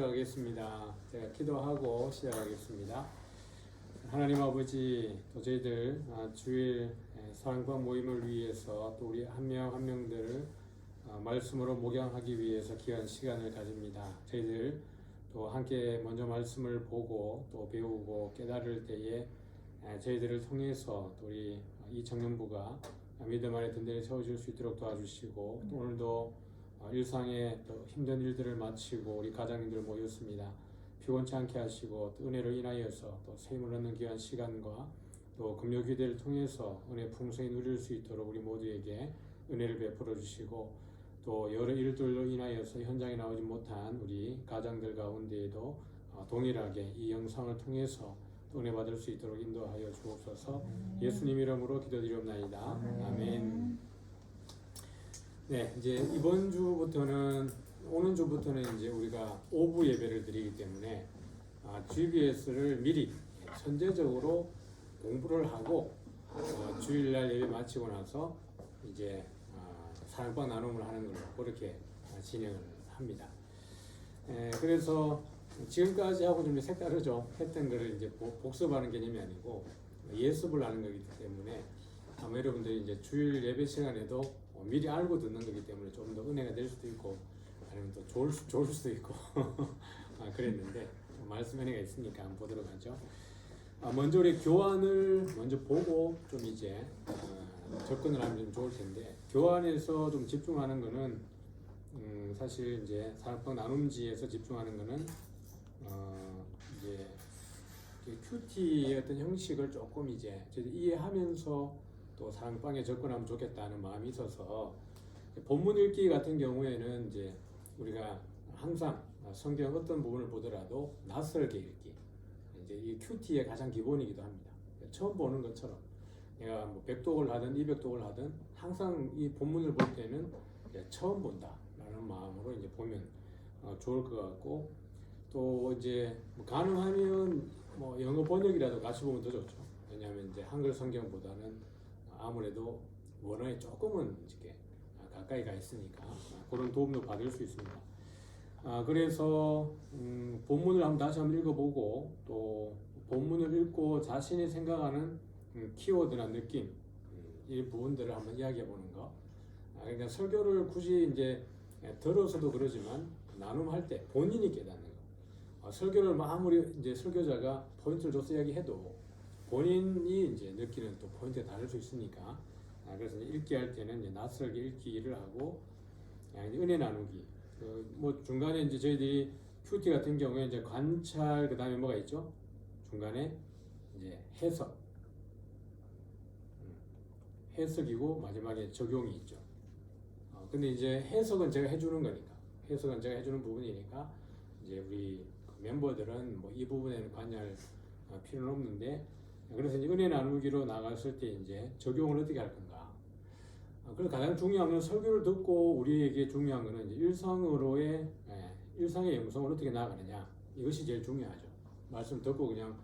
시작하겠습니다. 제가 기도하고 시작하겠습니다. 하나님 아버지, 또 저희들 주일 사랑방 모임을 위해서 또 우리 한 명 한 명들을 말씀으로 목양하기 위해서 귀한 시간을 가집니다. 저희들 또 함께 먼저 말씀을 보고 또 배우고 깨달을 때에 저희들을 통해서 또 우리 이 청년부가 믿음 안에 든든히 세워질 수 있도록 도와주시고 또 오늘도 일상의 또 힘든 일들을 마치고 우리 가장님들 모였습니다. 피곤치 않게 하시고 또 은혜로 인하여서 또 샘을 얻는 귀한 시간과 또 금요 기대를 통해서 은혜 풍성히 누릴 수 있도록 우리 모두에게 은혜를 베풀어 주시고 또 여러 일들로 인하여서 현장에 나오지 못한 우리 가장들 가운데에도 동일하게 이 영상을 통해서 은혜 받을 수 있도록 인도하여 주옵소서. 예수님 이름으로 기도드리옵나이다. 아멘. 네, 이제 이번 주부터는 오는 주부터는 이제 우리가 오후 예배를 드리기 때문에 GBS를 미리 선제적으로 공부를 하고 주일날 예배 마치고 나서 이제 사랑방 나눔을 하는 걸로 그렇게 진행을 합니다. 그래서 지금까지 하고 좀 색다르죠. 했던 거를 이제 복습하는 개념이 아니고 예습을 하는 거기 때문에 아마 여러분들이 이제 주일 예배 시간에도 미리 알고 듣는 거기 때문에 좀 더 은혜가 될 수도 있고 아니면 또 좋을 수도 있고 그랬는데 말씀 은혜가 있으니까 한번 보도록 하죠. 먼저 우리 교환을 먼저 보고 좀 이제 접근을 하면 좀 좋을 텐데 교환에서 좀 집중하는 거는 사실 이제 사랑방 나눔지에서 집중하는 거는 이제 큐티의 어떤 형식을 조금 이제 이해하면서 또 사랑방에 접근하면 좋겠다는 마음이 있어서 본문 읽기 같은 경우에는 이제 우리가 항상 성경 어떤 부분을 보더라도 낯설게 읽기 이제 이 큐티의 가장 기본이기도 합니다. 처음 보는 것처럼 내가 뭐 100독을 하든 200독을 하든 항상 이 본문을 볼 때는 처음 본다라는 마음으로 이제 보면 좋을 것 같고 또 이제 뭐 가능하면 뭐 영어 번역이라도 같이 보면 더 좋죠. 왜냐하면 이제 한글 성경보다는 아무래도 원어에 조금은 이렇게 가까이 가 있으니까 그런 도움도 받을 수 있습니다. 그래서 본문을 다시 한번 읽어보고 또 본문을 읽고 자신이 생각하는 키워드나 느낌 이 부분들을 한번 이야기해 보는 거. 그러니까 설교를 굳이 이제 들어서도 그러지만 나눔할 때 본인이 깨닫는 거. 설교를 아무리 이제 설교자가 포인트를 줘서 이야기해도 본인이 이제 느끼는 또 포인트가 다를 수 있으니까 그래서 읽기 할 때는 이제 낯설게 읽기를 하고 은혜 나누기. 뭐 중간에 이제 저희들이 큐티 같은 경우에 이제 관찰 그 다음에 뭐가 있죠? 중간에 이제 해석이고 마지막에 적용이 있죠. 근데 이제 해석은 제가 해주는 거니까 해석은 제가 해주는 부분이니까 이제 우리 멤버들은 뭐 이 부분에는 관여할 필요는 없는데 그래서 이제 은혜 나누기로 나갔을 때 이제 적용을 어떻게 할 건가. 그래서 가장 중요한 건 설교를 듣고 우리에게 중요한 거는 이제 일상의 영성을 어떻게 나아가느냐 이것이 제일 중요하죠. 말씀 듣고 그냥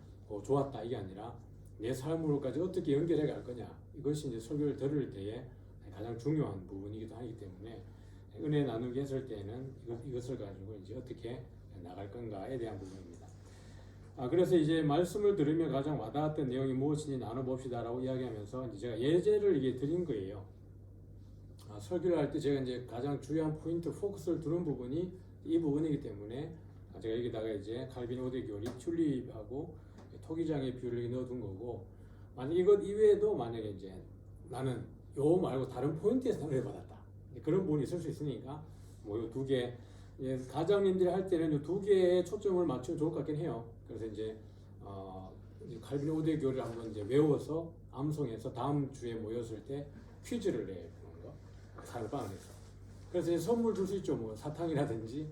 좋았다 이게 아니라 내 삶으로까지 어떻게 연결해 갈 거냐 이것이 이제 설교를 들을 때에 가장 중요한 부분이기도 하기 때문에 은혜 나누기 했을 때는 이것을 가지고 이제 어떻게 나갈 건가에 대한 부분입니다. 그래서 이제 말씀을 들으며 가장 와닿았던 내용이 무엇인지 나눠봅시다라고 이야기하면서 이제 제가 예제를 이게 드린 거예요. 설교를 할 때 제가 이제 가장 중요한 포인트, 포커스를 두는 부분이 이 부분이기 때문에 제가 여기다가 이제 칼빈 오데교리 튤립하고 토기장의 비유를 넣어둔 거고 만약 이것 이외에도 만약에 이제 나는 요 말고 다른 포인트에서 은혜 받았다 그런 부분이 있을 수 있으니까 뭐 요 두 개 가장님들이 할 때는 요 두 개에 초점을 맞추면 좋을 것 같긴 해요. 그래서 이제 칼빈 오데교를 한번 이제 외워서 암송해서 다음 주에 모였을 때 퀴즈를 내보는 거 사랑방에서. 그래서 이제 선물 줄 수 있죠. 뭐 사탕이라든지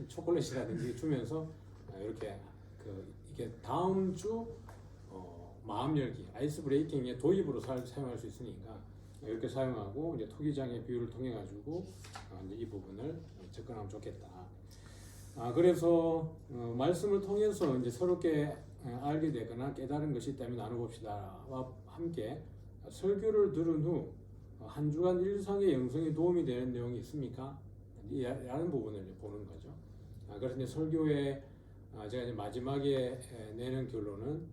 초콜릿이라든지 주면서 이렇게 이게 다음 주 마음 열기 아이스 브레이킹의 도입으로 사용할 수 있으니까 이렇게 사용하고 이제 토기장의 비유를 통해 가지고 이제 이 부분을 접근하면 좋겠다. 그래서 말씀을 통해서 이제 서로께 알게 되거나 깨달은 것이 있다면 나눠봅시다와 함께 설교를 들은 후 한 주간 일상의 영성에 도움이 되는 내용이 있습니까? 라는 부분을 보는 거죠. 그래서 이제 설교에 제가 이제 마지막에 내는 결론은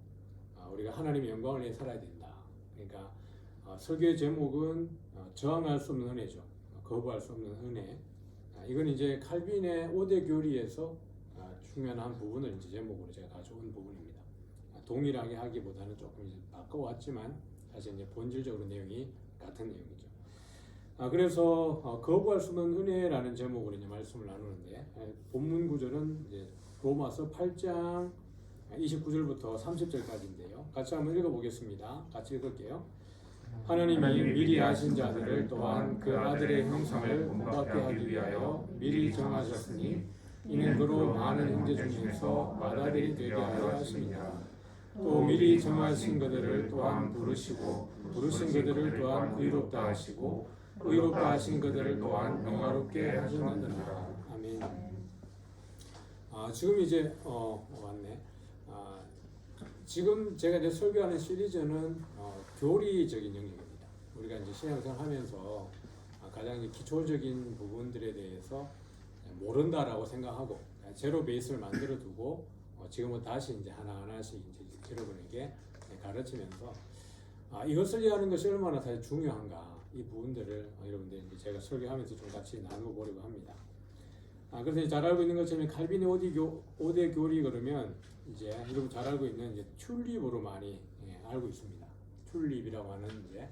우리가 하나님의 영광을 위해 살아야 된다. 그러니까 설교의 제목은 저항할 수 없는 은혜죠. 거부할 수 없는 은혜. 이건 이제 칼빈의 5대 교리에서 중요한 한 부분을 이제 제목으로 제가 가져온 부분입니다. 동일하게 하기보다는 조금 이제 바꿔왔지만 사실 이제 본질적으로 내용이 같은 내용이죠. 그래서 거부할 수 없는 은혜라는 제목으로 이제 말씀을 나누는데 본문 구절은 이제 로마서 8장 29절부터 30절까지인데요. 같이 한번 읽어보겠습니다. 같이 읽을게요. 하나님이 미리 아신 자들을 또한 그 아들의 형상을 본받게 하기 위하여 미리 정하셨으니 이는 그로 많은 형제 중에서 맏아들이 되게 하려 하십니다. 또 미리 정하신 그들을 또한 부르시고 부르신 그들을 또한 의롭다 하시고 의롭다 하신 그들을 또한 영화롭게 하셨느니라. 아멘. 지금 이제 왔네. 지금 제가 이제 설교하는 시리즈는 교리적인 영역입니다. 우리가 이제 신앙생활 하면서 가장 이제 기초적인 부분들에 대해서 모른다라고 생각하고 제로 베이스를 만들어 두고 지금은 다시 이제 하나하나씩 이제 여러분에게 가르치면서 이것을 이해하는 것이 얼마나 사실 중요한가 이 부분들을 여러분들 이제 제가 설교하면서 좀 같이 나눠보려고 합니다. 그래서 잘 알고 있는 것처럼 칼빈의 5대 교리 그러면 이제 여러분 잘 알고 있는 이제 튤립으로 많이 알고 있습니다. 튤립이라고 하는 이제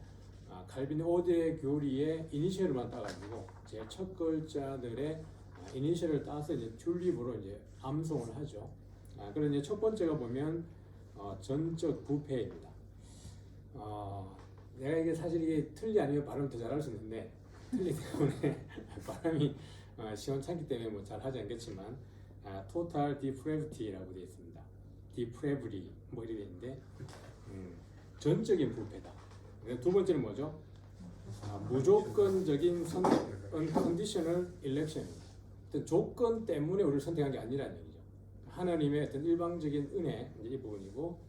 칼빈의 5대 교리의 이니셜만 따가지고 제 첫 글자들의 이니셜을 따서 이제 튤립으로 이제 암송을 하죠. 그런 이제 첫 번째가 보면 전적 부패입니다. 내가 이게 사실 이게 틀리 아니면 발음 더 잘할 수 있는데 틀리 때문에 발음이 시원찮기 때문에 뭐 잘 하지 않겠지만 total depravity라고 되어 있습니다. depravity 뭐 이렇게 있는데 전적인 부패다. 두 번째는 뭐죠? 무조건적인 선택, unconditional election입니다. 어떤 조건 때문에 우리를 선택한 게 아니라는 얘기죠. 하나님의 어떤 일방적인 은혜 이 부분이고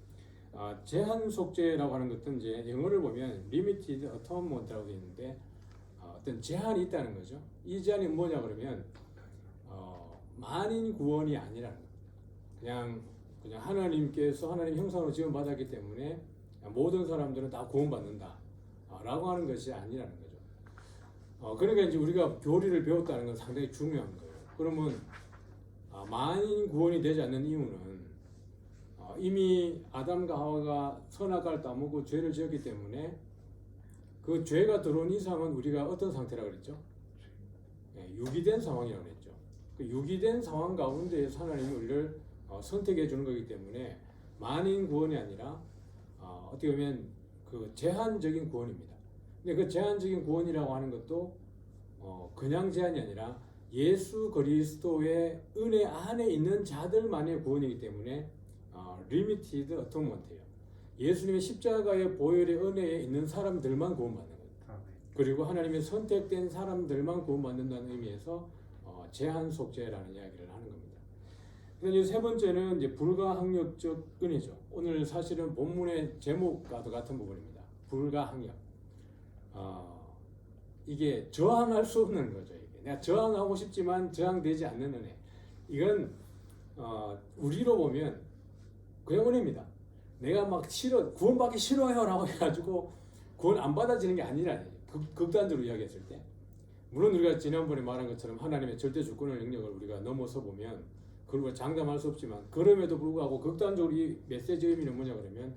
제한 속죄라고 하는 것은 이제 영어를 보면 limited atonement라고 되어 있는데 어떤 제한이 있다는 거죠. 이 제한이 뭐냐 그러면 만인 구원이 아니라는 거예요. 그냥 하나님께서 하나님 형상으로 지원받았기 때문에 모든 사람들은 다 구원받는다 라고 하는 것이 아니라는 거죠. 그러니까 이제 우리가 교리를 배웠다는 건 상당히 중요한 거예요. 그러면 만인 구원이 되지 않는 이유는 이미 아담과 하와가 선악과를 따먹고 죄를 지었기 때문에 그 죄가 들어온 이상은 우리가 어떤 상태라고 그랬죠? 유기된 상황이라고 그랬죠. 그 유기된 상황 가운데에서 하나님이 우리를 선택해 주는 거기 때문에 만인 구원이 아니라 어떻게 보면 그 제한적인 구원입니다. 근데 그 제한적인 구원이라고 하는 것도 그냥 제한이 아니라 예수 그리스도의 은혜 안에 있는 자들만의 구원이기 때문에 limited atonement예요. 예수님의 십자가의 보혈의 은혜에 있는 사람들만 구원받는 거예요. 그리고 하나님의 선택된 사람들만 구원받는다는 의미에서 제한 속죄라는 이야기를 하는 겁니다. 그런데 세 번째는 이제 불가항력적 은혜죠. 오늘 사실은 본문의 제목과도 같은 부분입니다. 불가항력. 이게 저항할 수 없는 거죠. 이게. 내가 저항하고 싶지만 저항되지 않는 은혜. 이건 우리로 보면 그냥 은혜입니다. 내가 막 구원받기 싫어요라고 해가지고 구원 안 받아지는 게 아니라 극단적으로 이야기했을 때, 물론 우리가 지난번에 말한 것처럼 하나님의 절대 주권의 영역을 우리가 넘어서 보면 그걸 장담할 수 없지만, 그럼에도 불구하고 극단적으로 이 메시지의 의미는 뭐냐 그러면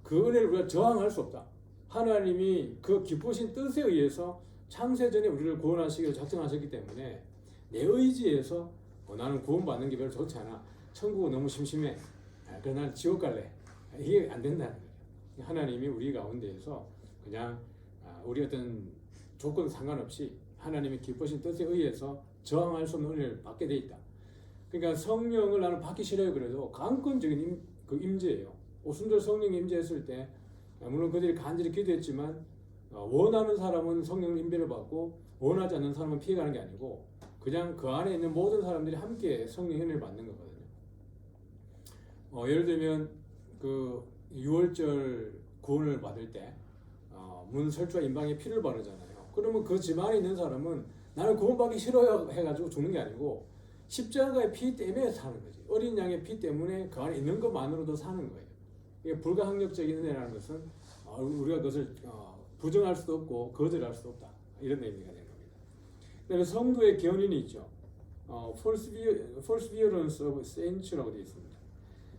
그 은혜를 우리가 저항할 수 없다. 하나님이 그 기쁘신 뜻에 의해서 창세전에 우리를 구원하시기로 작정하셨기 때문에 내 의지에서 나는 구원받는 게 별로 좋지 않아, 천국은 너무 심심해, 그래서 난 지옥 갈래, 이게 안 된다는 거예요. 하나님이 우리 가운데에서 그냥 우리 어떤 조건 상관없이 하나님의 기쁘신 뜻에 의해서 저항할 수 없는 은혜를 받게 돼 있다. 그러니까 성령을 나는 받기 싫어요. 그래도 강권적인 그 임재예요. 오순절 성령이 임재했을 때 물론 그들이 간절히 기도했지만 원하는 사람은 성령 임재를 받고 원하지 않는 사람은 피해가는 게 아니고 그냥 그 안에 있는 모든 사람들이 함께 성령 은혜를 받는 거거든요. 예를 들면 그 6월절 구원을 받을 때 문설주와 임방에 피를 바르잖아요. 그러면 그 집안에 있는 사람은 나는 구원받기 싫어요 해가지고 죽는 게 아니고 십자가의 피 때문에 사는 거지. 어린 양의 피 때문에 그 안에 있는 것만으로도 사는 거예요. 이게 불가항력적인 은혜라는 것은 우리가 그것을 부정할 수도 없고 거절할 수도 없다. 이런 의미가 되는 겁니다. 그다음에 성도의 견인이 있죠. Perseverance of Saints라고 되어 있습니다.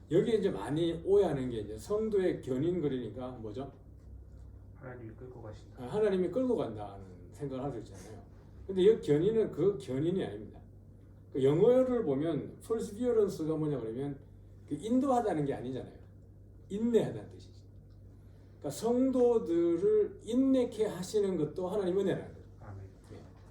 여기에 이제 많이 오해하는 게 이제 성도의 견인 그리니까 뭐죠? 하나님이 끌고 가신다. 하나님이 끌고 간다는 생각을 할 수 있잖아요. 근데 이 견인은 그 견인이 아닙니다. 그 영어를 보면 perseverance가 뭐냐 그러면 그 인도하다는 게 아니잖아요. 인내하다는 뜻이지. 그러니까 성도들을 인내케 하시는 것도 하나님 은혜라는 거죠. 아멘.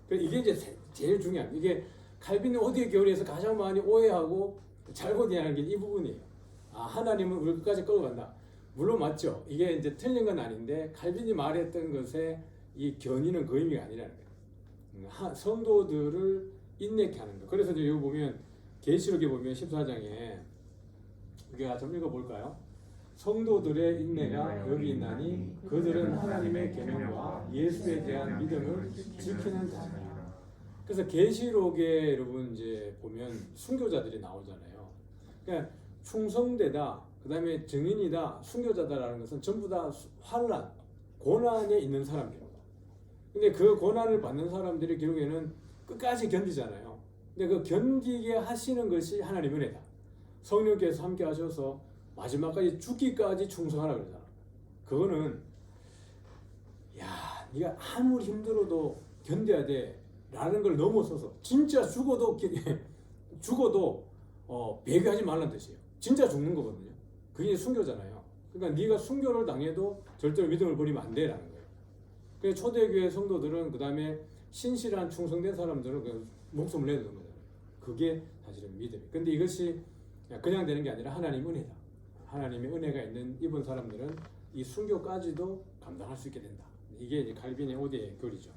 네. 이게 이제 제일 중요한 이게 칼빈의 오디오 교리에서 가장 많이 오해하고 잘못 이해하는 게 이 부분이에요. 하나님은 우리 끝까지 끌고 간다. 물론 맞죠. 이게 이제 틀린 건 아닌데 칼빈이 말했던 것에 이 견인은 그 의미가 아니라는 거예요. 성도들을 인내케 하는 거. 그래서 이제 여기 보면 계시록에 보면 14장에 우리가 좀 읽어볼까요? 성도들의 인내가 여기 있나니 그들은 하나님의 계명과 예수에 대한 믿음을 지키는 자니라. 그래서 계시록에 여러분 이제 보면 순교자들이 나오잖아요. 그러니까 충성되다, 그 다음에 증인이다, 순교자다라는 것은 전부 다 환난, 고난에 있는 사람들입니다. 근데 그 고난을 받는 사람들이 결국에는 끝까지 견디잖아요. 근데 그 견디게 하시는 것이 하나님 은혜다. 성령께서 함께 하셔서 마지막까지 죽기까지 충성하라 그러잖아. 그거는 야, 네가 아무리 힘들어도 견뎌야 돼 라는 걸 넘어서서 진짜 죽어도 배회하지 말라는 뜻이에요. 진짜 죽는 거거든요. 그게 순교잖아요. 그러니까 네가 순교를 당해도 절대로 믿음을 버리면 안 돼라는 거예요. 그래서 초대교회 성도들은 그 다음에 신실한 충성된 사람들은 그 목숨을 내놓는 거잖아요. 그게 사실은 믿음이에요. 근데 이것이 그냥 되는 게 아니라 하나님 은혜다. 하나님의 은혜가 있는 이분 사람들은 이 순교까지도 감당할 수 있게 된다. 이게 이제 칼빈의 오대의 교리죠.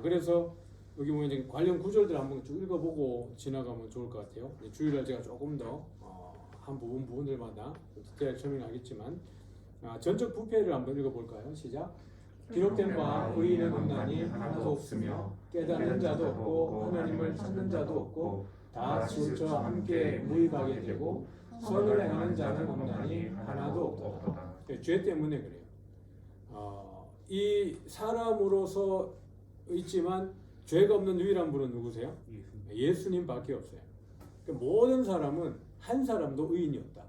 그래서 여기 보면 이제 관련 구절들 한번 쭉 읽어보고 지나가면 좋을 것 같아요. 주일날 제가 조금 더 한 부분들마다 디테일 설명하겠지만 전적 부패를 한번 읽어볼까요? 시작. 기록된 바 의인의 음란이 하나도 없으며 깨닫는 자도 없고 하나님을 찾는 자도 없고 다 지쳐 함께 무익하게 되고 선을 행하는 자는 음란이 하나도 없다. 죄 때문에 그래요. 이 사람으로서 있지만 죄가 없는 유일한 분은 누구세요? 예수님밖에 없어요. 모든 사람은 한 사람도 의인이 없다.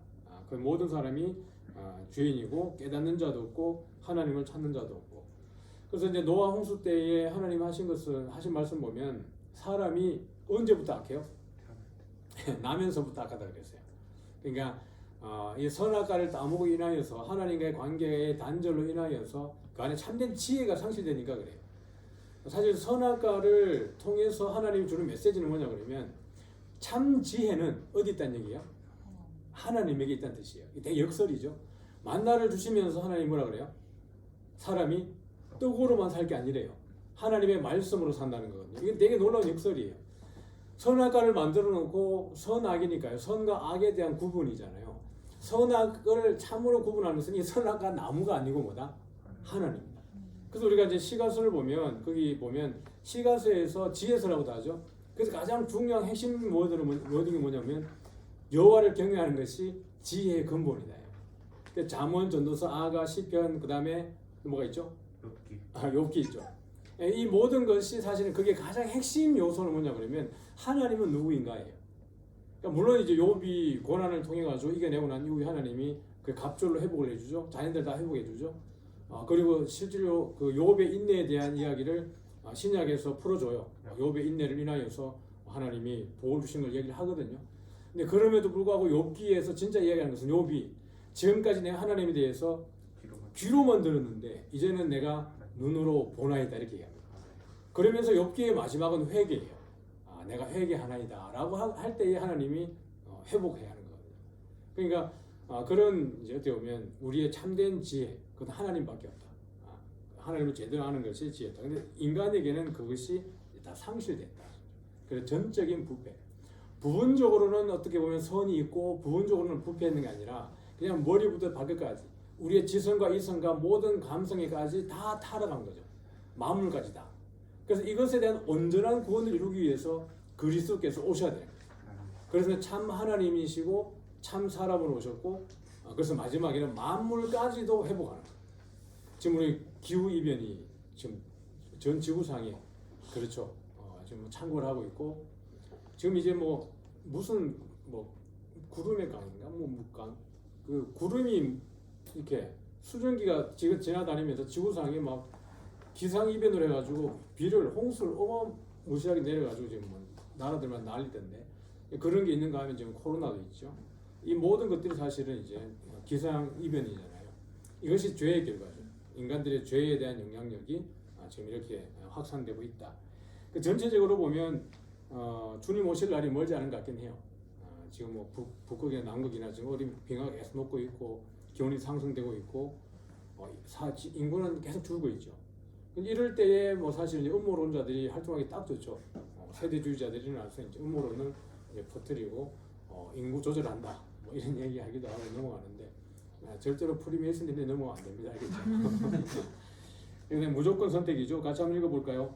그 모든 사람이 죄인이고 깨닫는 자도 없고 하나님을 찾는 자도 없고. 그래서 이제 노아 홍수 때에 하나님 하신 말씀 보면 사람이 언제부터 악해요? 나면서부터 악하다 그랬어요. 그러니까 이 선악과를 따먹고 인하여서 하나님과의 관계의 단절로 인하여서 그 안에 참된 지혜가 상실되니까 그래요. 사실 선악과를 통해서 하나님이 주는 메시지는 뭐냐 그러면 참 지혜는 어디 있다는 얘기예요? 하나님에게 있다는 뜻이에요. 되게 역설이죠. 만나를 주시면서 하나님 뭐라 그래요? 사람이 떡으로만 살 게 아니래요. 하나님의 말씀으로 산다는 거거든요. 이게 되게 놀라운 역설이에요. 선악과를 만들어 놓고 선악이니까요. 선과 악에 대한 구분이잖아요. 선악을 참으로 구분하는 것은 이 선악과 나무가 아니고 뭐다? 하나님입니다. 그래서 우리가 이제 시가서를 보면 거기 보면 시가서에서 지혜서라고도 하죠. 그래서 가장 중요한 핵심 워딩이 뭐냐면 여호와를 경외하는 것이 지혜의 근본이다. 잠언, 전도서, 아가, 시편, 그 다음에 뭐가 있죠? 욥기 있죠. 이 모든 것이 사실은 그게 가장 핵심 요소는 뭐냐 그러면 하나님은 누구인가예요. 그러니까 물론 이제 욥이 고난을 통해 가지고 이겨내고 난 이후에 하나님이 그 갑절로 회복을 해주죠. 자녀들 다 회복해주죠. 그리고 실제로 그 욥의 인내에 대한 이야기를 신약에서 풀어줘요. 욥의 인내를 인하여서 하나님이 복을 주신 걸 얘기를 하거든요. 근데 그럼에도 불구하고 욥기에서 진짜 이야기하는 것은 욥이 지금까지 내가 하나님에 대해서 귀로만 들었는데 이제는 내가 눈으로 보나이다 이렇게 얘기합니다. 그러면서 욥기의 마지막은 회개예요. 내가 회개하나이다 라고 할 때에 하나님이 회복해야 하는 거거든요. 그러니까 그런 이제 어떻게 보면 우리의 참된 지혜 그건 하나님밖에 없다. 하나님을 제대로 아는 것이 지혜다. 근데 인간에게는 그것이 다 상실됐다. 그래서 전적인 부패. 부분적으로는 어떻게 보면 선이 있고 부분적으로는 부패했는 게 아니라 그냥 머리부터 발끝까지 우리의 지성과 이성과 모든 감성에까지 다 타락한 거죠. 마음물까지 다. 그래서 이것에 대한 온전한 구원을 이루기 위해서 그리스도께서 오셔야 돼요. 그래서 참 하나님이시고 참 사람으로 오셨고 그래서 마지막에는 만물까지도 회복하는 거예요. 지금 우리 기후 이변이 지금 전 지구상에 그렇죠. 지금 창궐 하고 있고 지금 이제 뭐 무슨 뭐 구름의 강인가 뭐 묵강 그 구름이 이렇게 수증기가 지금 지나다니면서 지구상에 막 기상 이변을 해가지고 비를 홍수를 어마무시하게 내려가지고 지금 뭐 나라들만 난리던데 그런 게 있는가 하면 지금 코로나도 있죠. 이 모든 것들이 사실은 이제 기상 이변이잖아요. 이것이 죄의 결과죠. 인간들의 죄에 대한 영향력이 지금 이렇게 확산되고 있다. 그 전체적으로 보면 주님 오실 날이 멀지 않은 것 같긴 해요. 지금 뭐 북극이나 남극이나 지금 어디 빙하가 계속 녹고 있고 기온이 상승되고 있고 인구는 계속 줄고 있죠. 이럴 때에 뭐 사실 이제 음모론자들이 활동하기 딱 좋죠. 세대주의자들이 나와서 이제 음모론을 이제 퍼뜨리고 인구 조절한다 뭐 이런 얘기하기도 하고 넘어가는데 절대로 프리메이슨인데 넘어가면 안 됩니다. 알겠죠? 그냥 무조건 선택이죠. 같이 한번 읽어볼까요?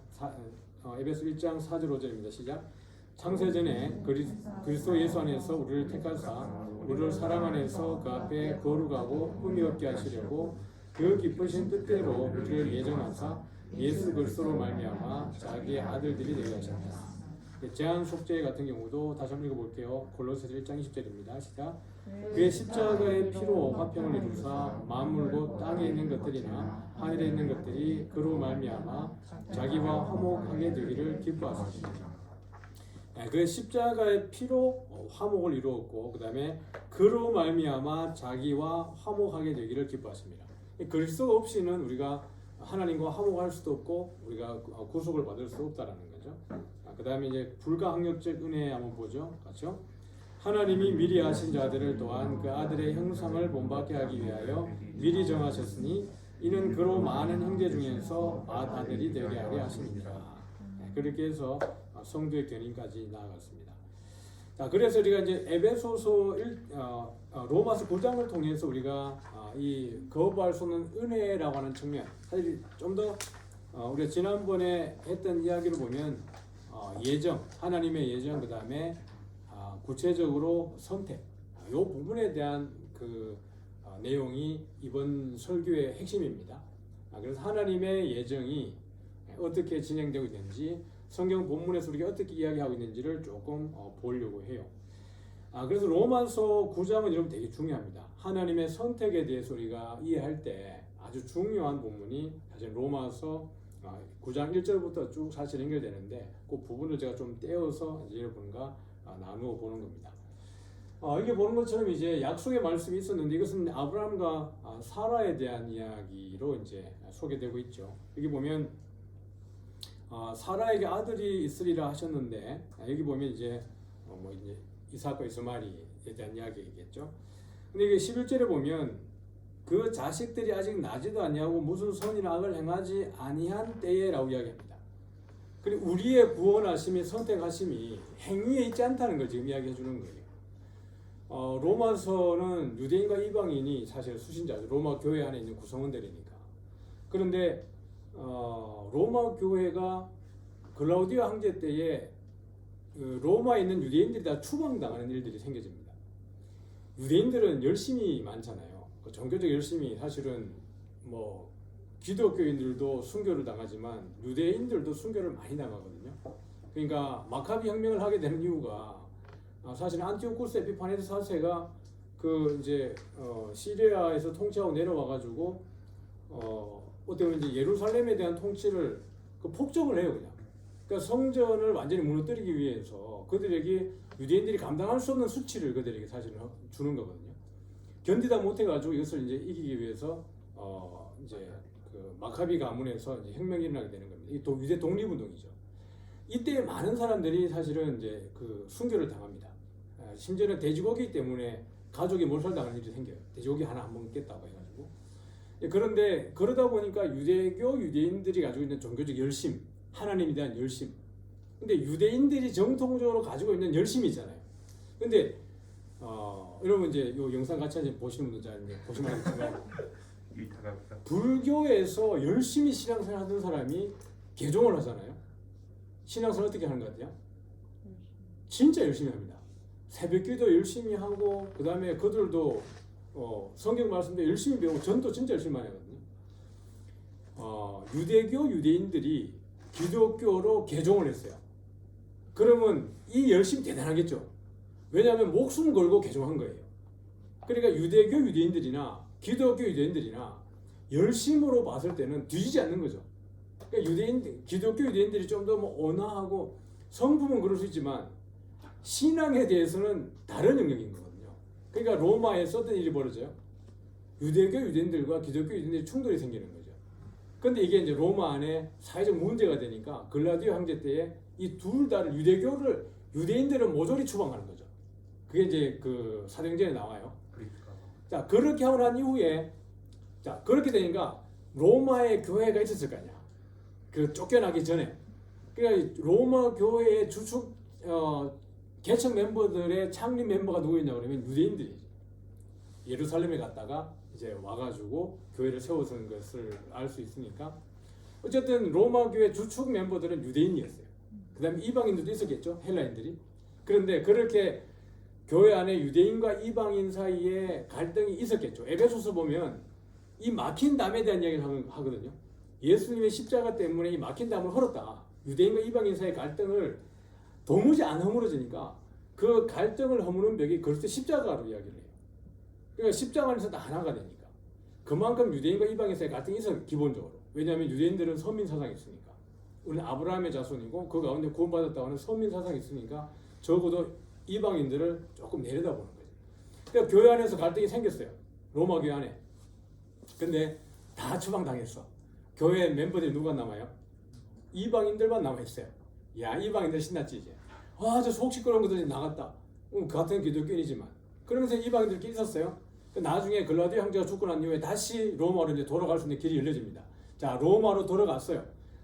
에베소 1장 4절 5절입니다. 시작. 창세전에 그리스도 예수 안에서 우리를 택하사 우리를 사랑 안에서 그 앞에 거룩하고 흠이 없게 하시려고 그 기쁘신 뜻대로 우리를 예정하사 예수 그리스도로 말미암아 자기의 아들들이 되게 하셨다. 제한 속죄 같은 경우도 다시 한번 읽어볼게요. 골로새서 1장 20절입니다. 시작. 그의 십자가의 피로 화평을 이루사 만물 곧 땅에 있는 것들이나 하늘에 있는 것들이 그로 말미암아 자기와 화목하게 되기를 기뻐하셨습니다. 그 십자가의 피로 화목을 이루었고 그 다음에 그로 말미암아 자기와 화목하게 되기를 기뻐하십니다. 그리스도 없이는 우리가 하나님과 화목할 수도 없고 우리가 구속을 받을 수 없다라는 거죠. 그 다음에 이제 불가항력적 은혜 한번 보죠. 같이요. 하나님이 미리 하신 자들을 또한 그 아들의 형상을 본받게 하기 위하여 미리 정하셨으니 이는 그로 많은 형제 중에서 맏아들이 되게 하려 하십니다. 그렇게 해서 성도의 견인까지 나아갔습니다. 자, 그래서 우리가 이제 에베소서 로마서 9장을 통해서 우리가 이 거부할 수 없는 은혜라고 하는 측면, 사실 좀 더 우리가 지난번에 했던 이야기를 보면 예정, 하나님의 예정, 그 다음에 구체적으로 선택, 이 부분에 대한 그 내용이 이번 설교의 핵심입니다. 그래서 하나님의 예정이 어떻게 진행되고 있는지 성경 본문에서 우리가 어떻게 이야기하고 있는지를 조금 보려고 해요. 그래서 로마서 9장은 여러분 되게 중요합니다. 하나님의 선택에 대해서 우리가 이해할 때 아주 중요한 본문이 사실 로마서 9장 1절부터 쭉 사실 연결되는데 그 부분을 제가 좀 떼어서 이제 여러분과 나누어 보는 겁니다. 이게 보는 것처럼 이제 약속의 말씀이 있었는데 이것은 아브라함과 사라에 대한 이야기로 이제 소개되고 있죠. 여기 보면 사라에게 아들이 있으리라 하셨는데 여기 보면 이제 이제 이삭과 이스마엘에 대한 이야기겠죠. 근데 이게 11절에 보면 그 자식들이 아직 나지도 아니하고 무슨 선이나 악을 행하지 아니한 때에라고 이야기합니다. 그리고 우리의 구원하심이 선택하심이 행위에 있지 않다는 걸 지금 이야기해 주는 거예요. 로마서는 유대인과 이방인이 사실 수신자죠. 로마 교회 안에 있는 구성원들이니까. 그런데 로마 교회가 글라우디오 황제 때에 로마에 있는 유대인들이 다 추방당하는 일들이 생겨집니다. 유대인들은 열심히 많잖아요. 그 종교적 열심히 사실은 뭐 기독교인들도 순교를 당하지만 유대인들도 순교를 많이 당하거든요. 그러니까 마카비 혁명을 하게 되는 이유가 사실 안티오쿠스 에피파네스 4세가 그 이제 시리아에서 통치하고 내려와 가지고 어떻게 보면 이제 예루살렘에 대한 통치를 폭정을 해요, 그냥. 그러니까 성전을 완전히 무너뜨리기 위해서 그들에게 유대인들이 감당할 수 없는 수치를 그들에게 사실 주는 거거든요. 견디다 못해가지고 이것을 이제 이기기 위해서 이제 그 마카비 가문에서 이제 혁명이 일어나게 되는 겁니다. 이 유대 독립운동이죠. 이때 많은 사람들이 사실은 이제 그 순교를 당합니다. 심지어는 돼지고기 때문에 가족이 몰살당하는 일이 생겨요. 돼지고기 하나 안 먹겠다고 해가지고. 그런데 그러다 보니까 유대인들이 가지고 있는 종교적 열심, 하나님에 대한 열심. 근데 유대인들이 정통적으로 가지고 있는 열심이 있잖아요. 근데 여러분 이제 이 영상 같이 한번 보시는 분들 잘 보시면 알겠지만 불교에서 열심히 신앙생활 하던 사람이 개종을 하잖아요. 신앙생활 어떻게 하는 것 같아요? 진짜 열심히 합니다. 새벽기도 열심히 하고 그 다음에 그들도 성경 말씀도 열심히 배우고 전도 진짜 열심히 많이 하거든요. 유대교 유대인들이 기독교로 개종을 했어요. 그러면 이 열심히 대단하겠죠. 왜냐하면 목숨 걸고 개종한 거예요. 그러니까 유대교 유대인들이나 기독교 유대인들이나 열심으로 봤을 때는 뒤지지 않는 거죠. 그러니까 기독교 유대인들이 좀 더 뭐 온화하고 성품은 그럴 수 있지만 신앙에 대해서는 다른 영역인 거거든요. 그러니까 로마에서 어떤 일이 벌어져요? 유대교 유대인들과 기독교 유대인들이 충돌이 생기는 거죠. 근데 이게 이제 로마 안에 사회적 문제가 되니까 글라디오 황제 때에 이 둘 다를 유대인들은 모조리 추방하는 거죠. 그게 이제 그 사도행전에 나와요. 그러니까. 자, 그렇게 하고 난 이후에 자, 그렇게 되니까 로마의 교회가 있었을 거 아니야. 그 쫓겨나기 전에. 그러니까 로마 교회의 주축 개척 멤버들의 창립 멤버가 누구였냐 그러면 유대인들이지. 예루살렘에 갔다가 이제 와가지고 교회를 세워선 것을 알 수 있으니까 어쨌든 로마 교회 주축 멤버들은 유대인이었어요. 그 다음에 이방인들도 있었겠죠. 헬라인들이. 그런데 그렇게 교회 안에 유대인과 이방인 사이에 갈등이 있었겠죠. 에베소서 보면 이 막힌 담에 대한 이야기를 하거든요. 예수님의 십자가 때문에 이 막힌 담을 헐었다. 유대인과 이방인 사이의 갈등을 도무지 안 허물어지니까 그 갈등을 허무는 벽이 그럴 때 십자가로 이야기를 해요. 그러니까 십자가 안에서 다 하나가 되니까. 그만큼 유대인과 이방인 사이의 갈등이 있어요. 기본적으로. 왜냐하면 유대인들은 선민 사상이 있으니까. 우리는 아브라함의 자손이고 그 가운데 구원받았다고 하는 선민 사상이 있으니까 적어도 이방인들을 조금 내려다보는 거죠. 그러니까 교회 안에서 갈등이 생겼어요. 로마 교회 안에. 근데 다 추방당했어. 교회 멤버들이 누가 남아요? 이방인들만 남아있어요. 야, 이방인들 신났지 이제. 와, 저 속 시끄러운 것들이 나갔다. 같은 기독교인이지만. 그러면서 이방인들끼리 있었어요. 나중에 글라디오 황제가 죽고 난 이후에 다시 로마로 이제 돌아갈 수 있는 길이 열려집니다. 자, 로마로 들어갔어요.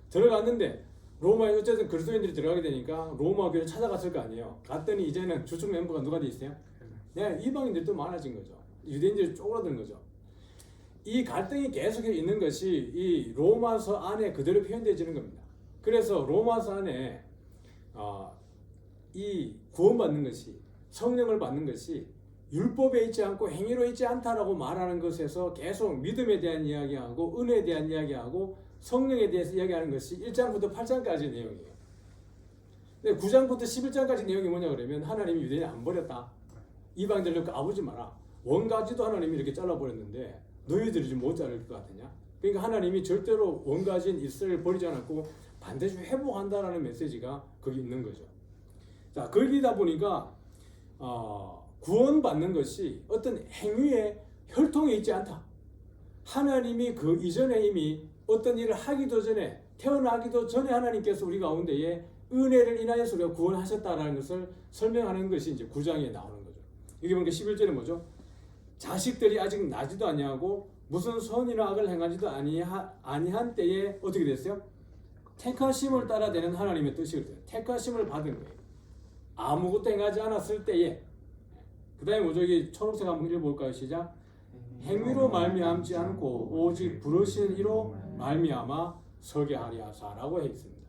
들어갔는데 로마에 어쨌든 그리스도인들이 들어가게 되니까 로마 교회를 찾아갔을 거 아니에요. 갔더니 이제는 주축 멤버가 누가 돼 있어요? 네, 이방인들도 많아진 거죠. 유대인들이 쪼그라드는 거죠. 이 갈등이 계속 있는 것이 이 로마서 안에 그대로 표현되어지는 겁니다. 그래서 로마서 안에 이 구원받는 것이 성령을 받는 것이 율법에 있지 않고 행위로 있지 않다라고 말하는 것에서 계속 믿음에 대한 이야기하고 은혜에 대한 이야기하고 성령에 대해서 이야기하는 것이 1장부터 8장까지의 내용이에요. 근데 9장부터 11장까지 내용이 뭐냐 그러면 하나님이 유대인을 안 버렸다. 이방인들을 까부지 마라. 원가지도 하나님이 이렇게 잘라버렸는데 너희들이 못 자를 것 같으냐? 그러니까 하나님이 절대로 원가지인 이스라엘을 버리지 않았고 반드시 회복한다라는 메시지가 거기 있는 거죠. 자, 거기다 보니까 구원받는 것이 어떤 행위에 혈통에 있지 않다. 하나님이 그 이전에 이미 어떤 일을 하기도 전에 태어나기도 전에 하나님께서 우리 가운데에 은혜를 인하여서 우리가 구원하셨다라는 것을 설명하는 것이 이제 9장에 나오는 거죠. 여기 보니까 11절은 뭐죠? 자식들이 아직 나지도 아니하고 무슨 선이나 악을 행하지도 아니한 때에 어떻게 됐어요? 택하심을 따라 되는 하나님의 뜻이 그래요. 택하심을 받은 거예요. 아무것도 행하지 않았을 때에. 그 다음에 뭐죠? 여기 초록색 한번 읽어볼까요? 시작. 행위로 말미암지 않고 오직 부르신 이로 말미암아 서게 하리 하사라고 해 있습니다.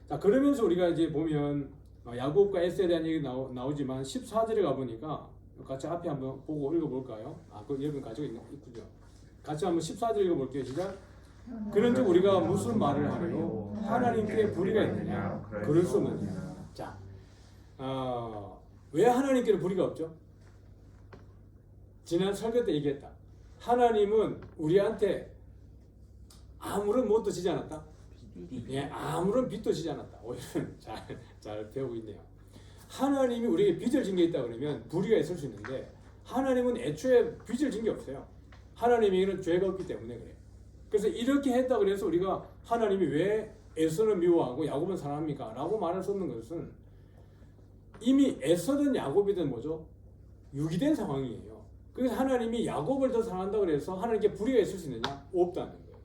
자, 그러면서 우리가 이제 보면 야곱과 에스에 대한 얘기 나오지만 14절에 가보니까 같이 앞에 한번 보고 읽어볼까요? 그 여러분 가지고 있군요. 같이 한번 14절 읽어볼게요. 시작. 그런즉 우리가 무슨 말을 하리요? 하나님께 불의가 있느냐? 그럴 수 없느냐? 자, 왜 하나님께는 불의가 없죠? 지난 설교 때 얘기했다. 하나님은 우리한테 아무런 못도 지지 않았다. 예, 아무런 빚도 지지 않았다. 오히려 잘 배우고 있네요. 하나님이 우리에게 빚을 진 게 있다 그러면 불의가 있을 수 있는데 하나님은 애초에 빚을 진 게 없어요. 하나님에게는 죄가 없기 때문에 그래요. 그래서 이렇게 했다 그래서 우리가 하나님이 왜 에서는 미워하고 야곱은 사랑합니까? 라고 말할 수 없는 것은 이미 에서든 야곱이든 뭐죠? 유기된 상황이에요. 그래서 하나님이 야곱을 더 사랑한다 그래서 하나님께 불의가 있을 수 있느냐? 없다는 거예요.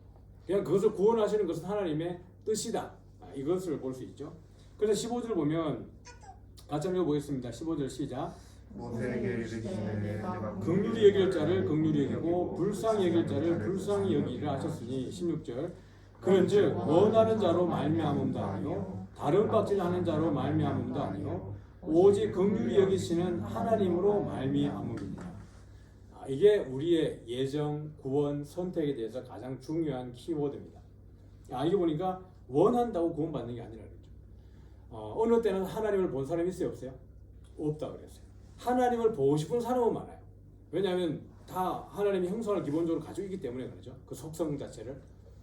그냥 그것을 구원하시는 것은 하나님의 뜻이다. 이것을 볼 수 있죠. 그래서 15절 보면 같이 한번 읽어보겠습니다. 15절 시작. 모세에게 이르시되 긍휼히 여길 자를 긍휼히 여기고 불쌍히 여길 자를 불쌍히 여기리라 하셨으니 16절. 그런즉 원하는 자로 말미암음도 아니요 다른 박질하는 자로 말미암음도 아니요 오직 긍휼히 여기시는 하나님으로 말미암음이니라. 이게 우리의 예정, 구원, 선택에 대해서 가장 중요한 키워드입니다. 이게 보니까 원한다고 구원받는 게 아니라 그랬죠. 어느 때는 하나님을 본 사람이 있어요, 없어요? 없다 그랬어요. 하나님을 보고 싶은 사람은 많아요. 왜냐하면 다 하나님의 형상을 기본적으로 가지고 있기 때문에 그렇죠. 그 속성 자체를.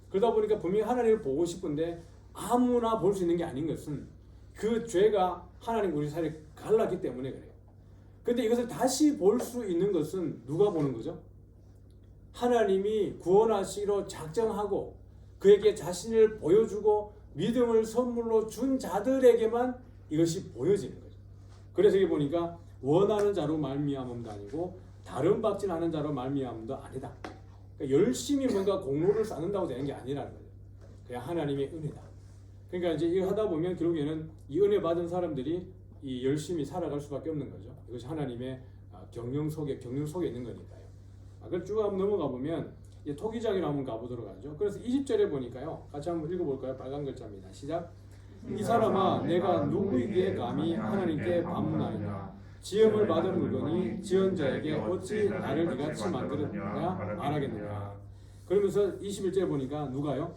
그러다 보니까 분명히 하나님을 보고 싶은데 아무나 볼 수 있는 게 아닌 것은 그 죄가 하나님 우리 사이를 갈랐기 때문에 그래요. 근데 이것을 다시 볼 수 있는 것은 누가 보는 거죠? 하나님이 구원하시기로 작정하고 그에게 자신을 보여주고 믿음을 선물로 준 자들에게만 이것이 보여지는 거죠. 그래서 여기 보니까 원하는 자로 말미암음도 아니고 다른 박진하는 자로 말미암음도 아니다. 그러니까 열심히 뭔가 공로를 쌓는다고 되는 게 아니라는 거죠. 그냥 하나님의 은혜다. 그러니까 이제 이거 하다 보면 결국에는 이 은혜 받은 사람들이 이 열심히 살아갈 수밖에 없는 거죠. 이것이 하나님의 경영 속에 있는 거니까요. 그걸 쭉 한번 넘어가 보면 이제 토기장이로 한번 가보도록 하죠. 그래서 20절에 보니까요. 같이 한번 읽어볼까요? 빨간 글자입니다. 시작. 이 사람아 내가 누구에게 감히 하나님께 반문하느냐. 지음을 받은 물건이 지은 자에게 어찌 나를 이같이 만들었느냐 말하겠느냐. 그러면서 21절에 보니까 누가요?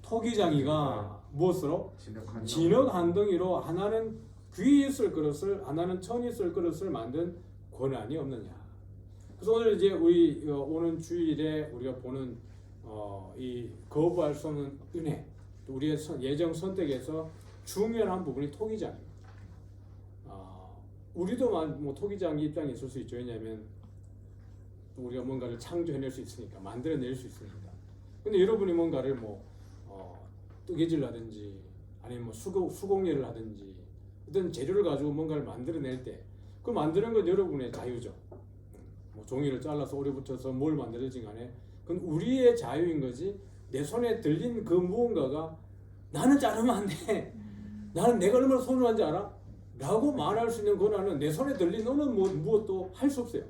토기장이가 무엇으로? 진흙 한 덩이로 하나는 귀히 쓸 그릇을 하나는 천이 쓸 그릇을 만든 권한이 없느냐. 그래서 오늘 이제 우리 오는 주일에 우리가 보는 이 거부할 수 없는 은혜, 우리의 예정 선택에서 중요한 한 부분이 토기장입니다. 우리도 뭐 토기장 입장에 있을 수 있죠. 왜냐하면 우리가 뭔가를 창조해낼 수 있으니까, 만들어낼 수 있으니까. 근데 여러분이 뭔가를 뭐 뜨개질하든지 아니면 뭐 수공예를 하든지 어떤 재료를 가지고 뭔가를 만들어낼 때 그 만드는 건 여러분의 자유죠. 뭐 종이를 잘라서 오래 붙여서 뭘 만들어진 간에 그건 우리의 자유인 거지. 내 손에 들린 그 무언가가 나는 자르면 안 돼. 나는 내가 얼마나 소중한지 알아? 라고 말할 수 있는 권한은 내 손에 들린 너는 무엇도 할 수 없어요.